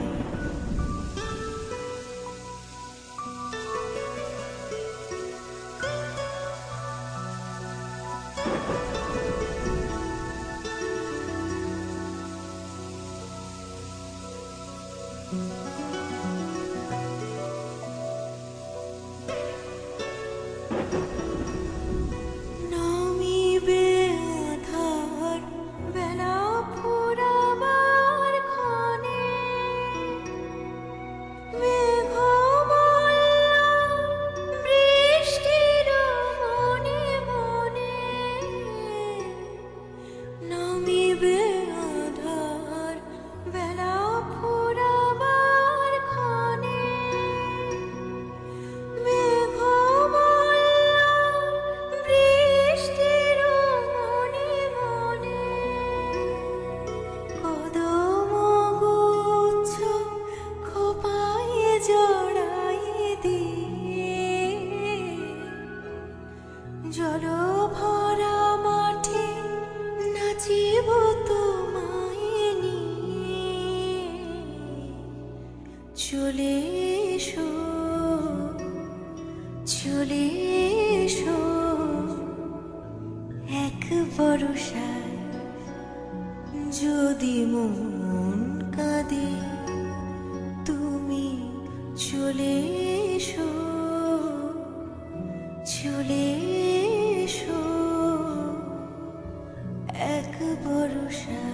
S15: চলে এসো, চলে এসো এক ভরসায়। যদি মন কাঁদে তুমি চলে এসো, চলে এসো এক ভরসায়।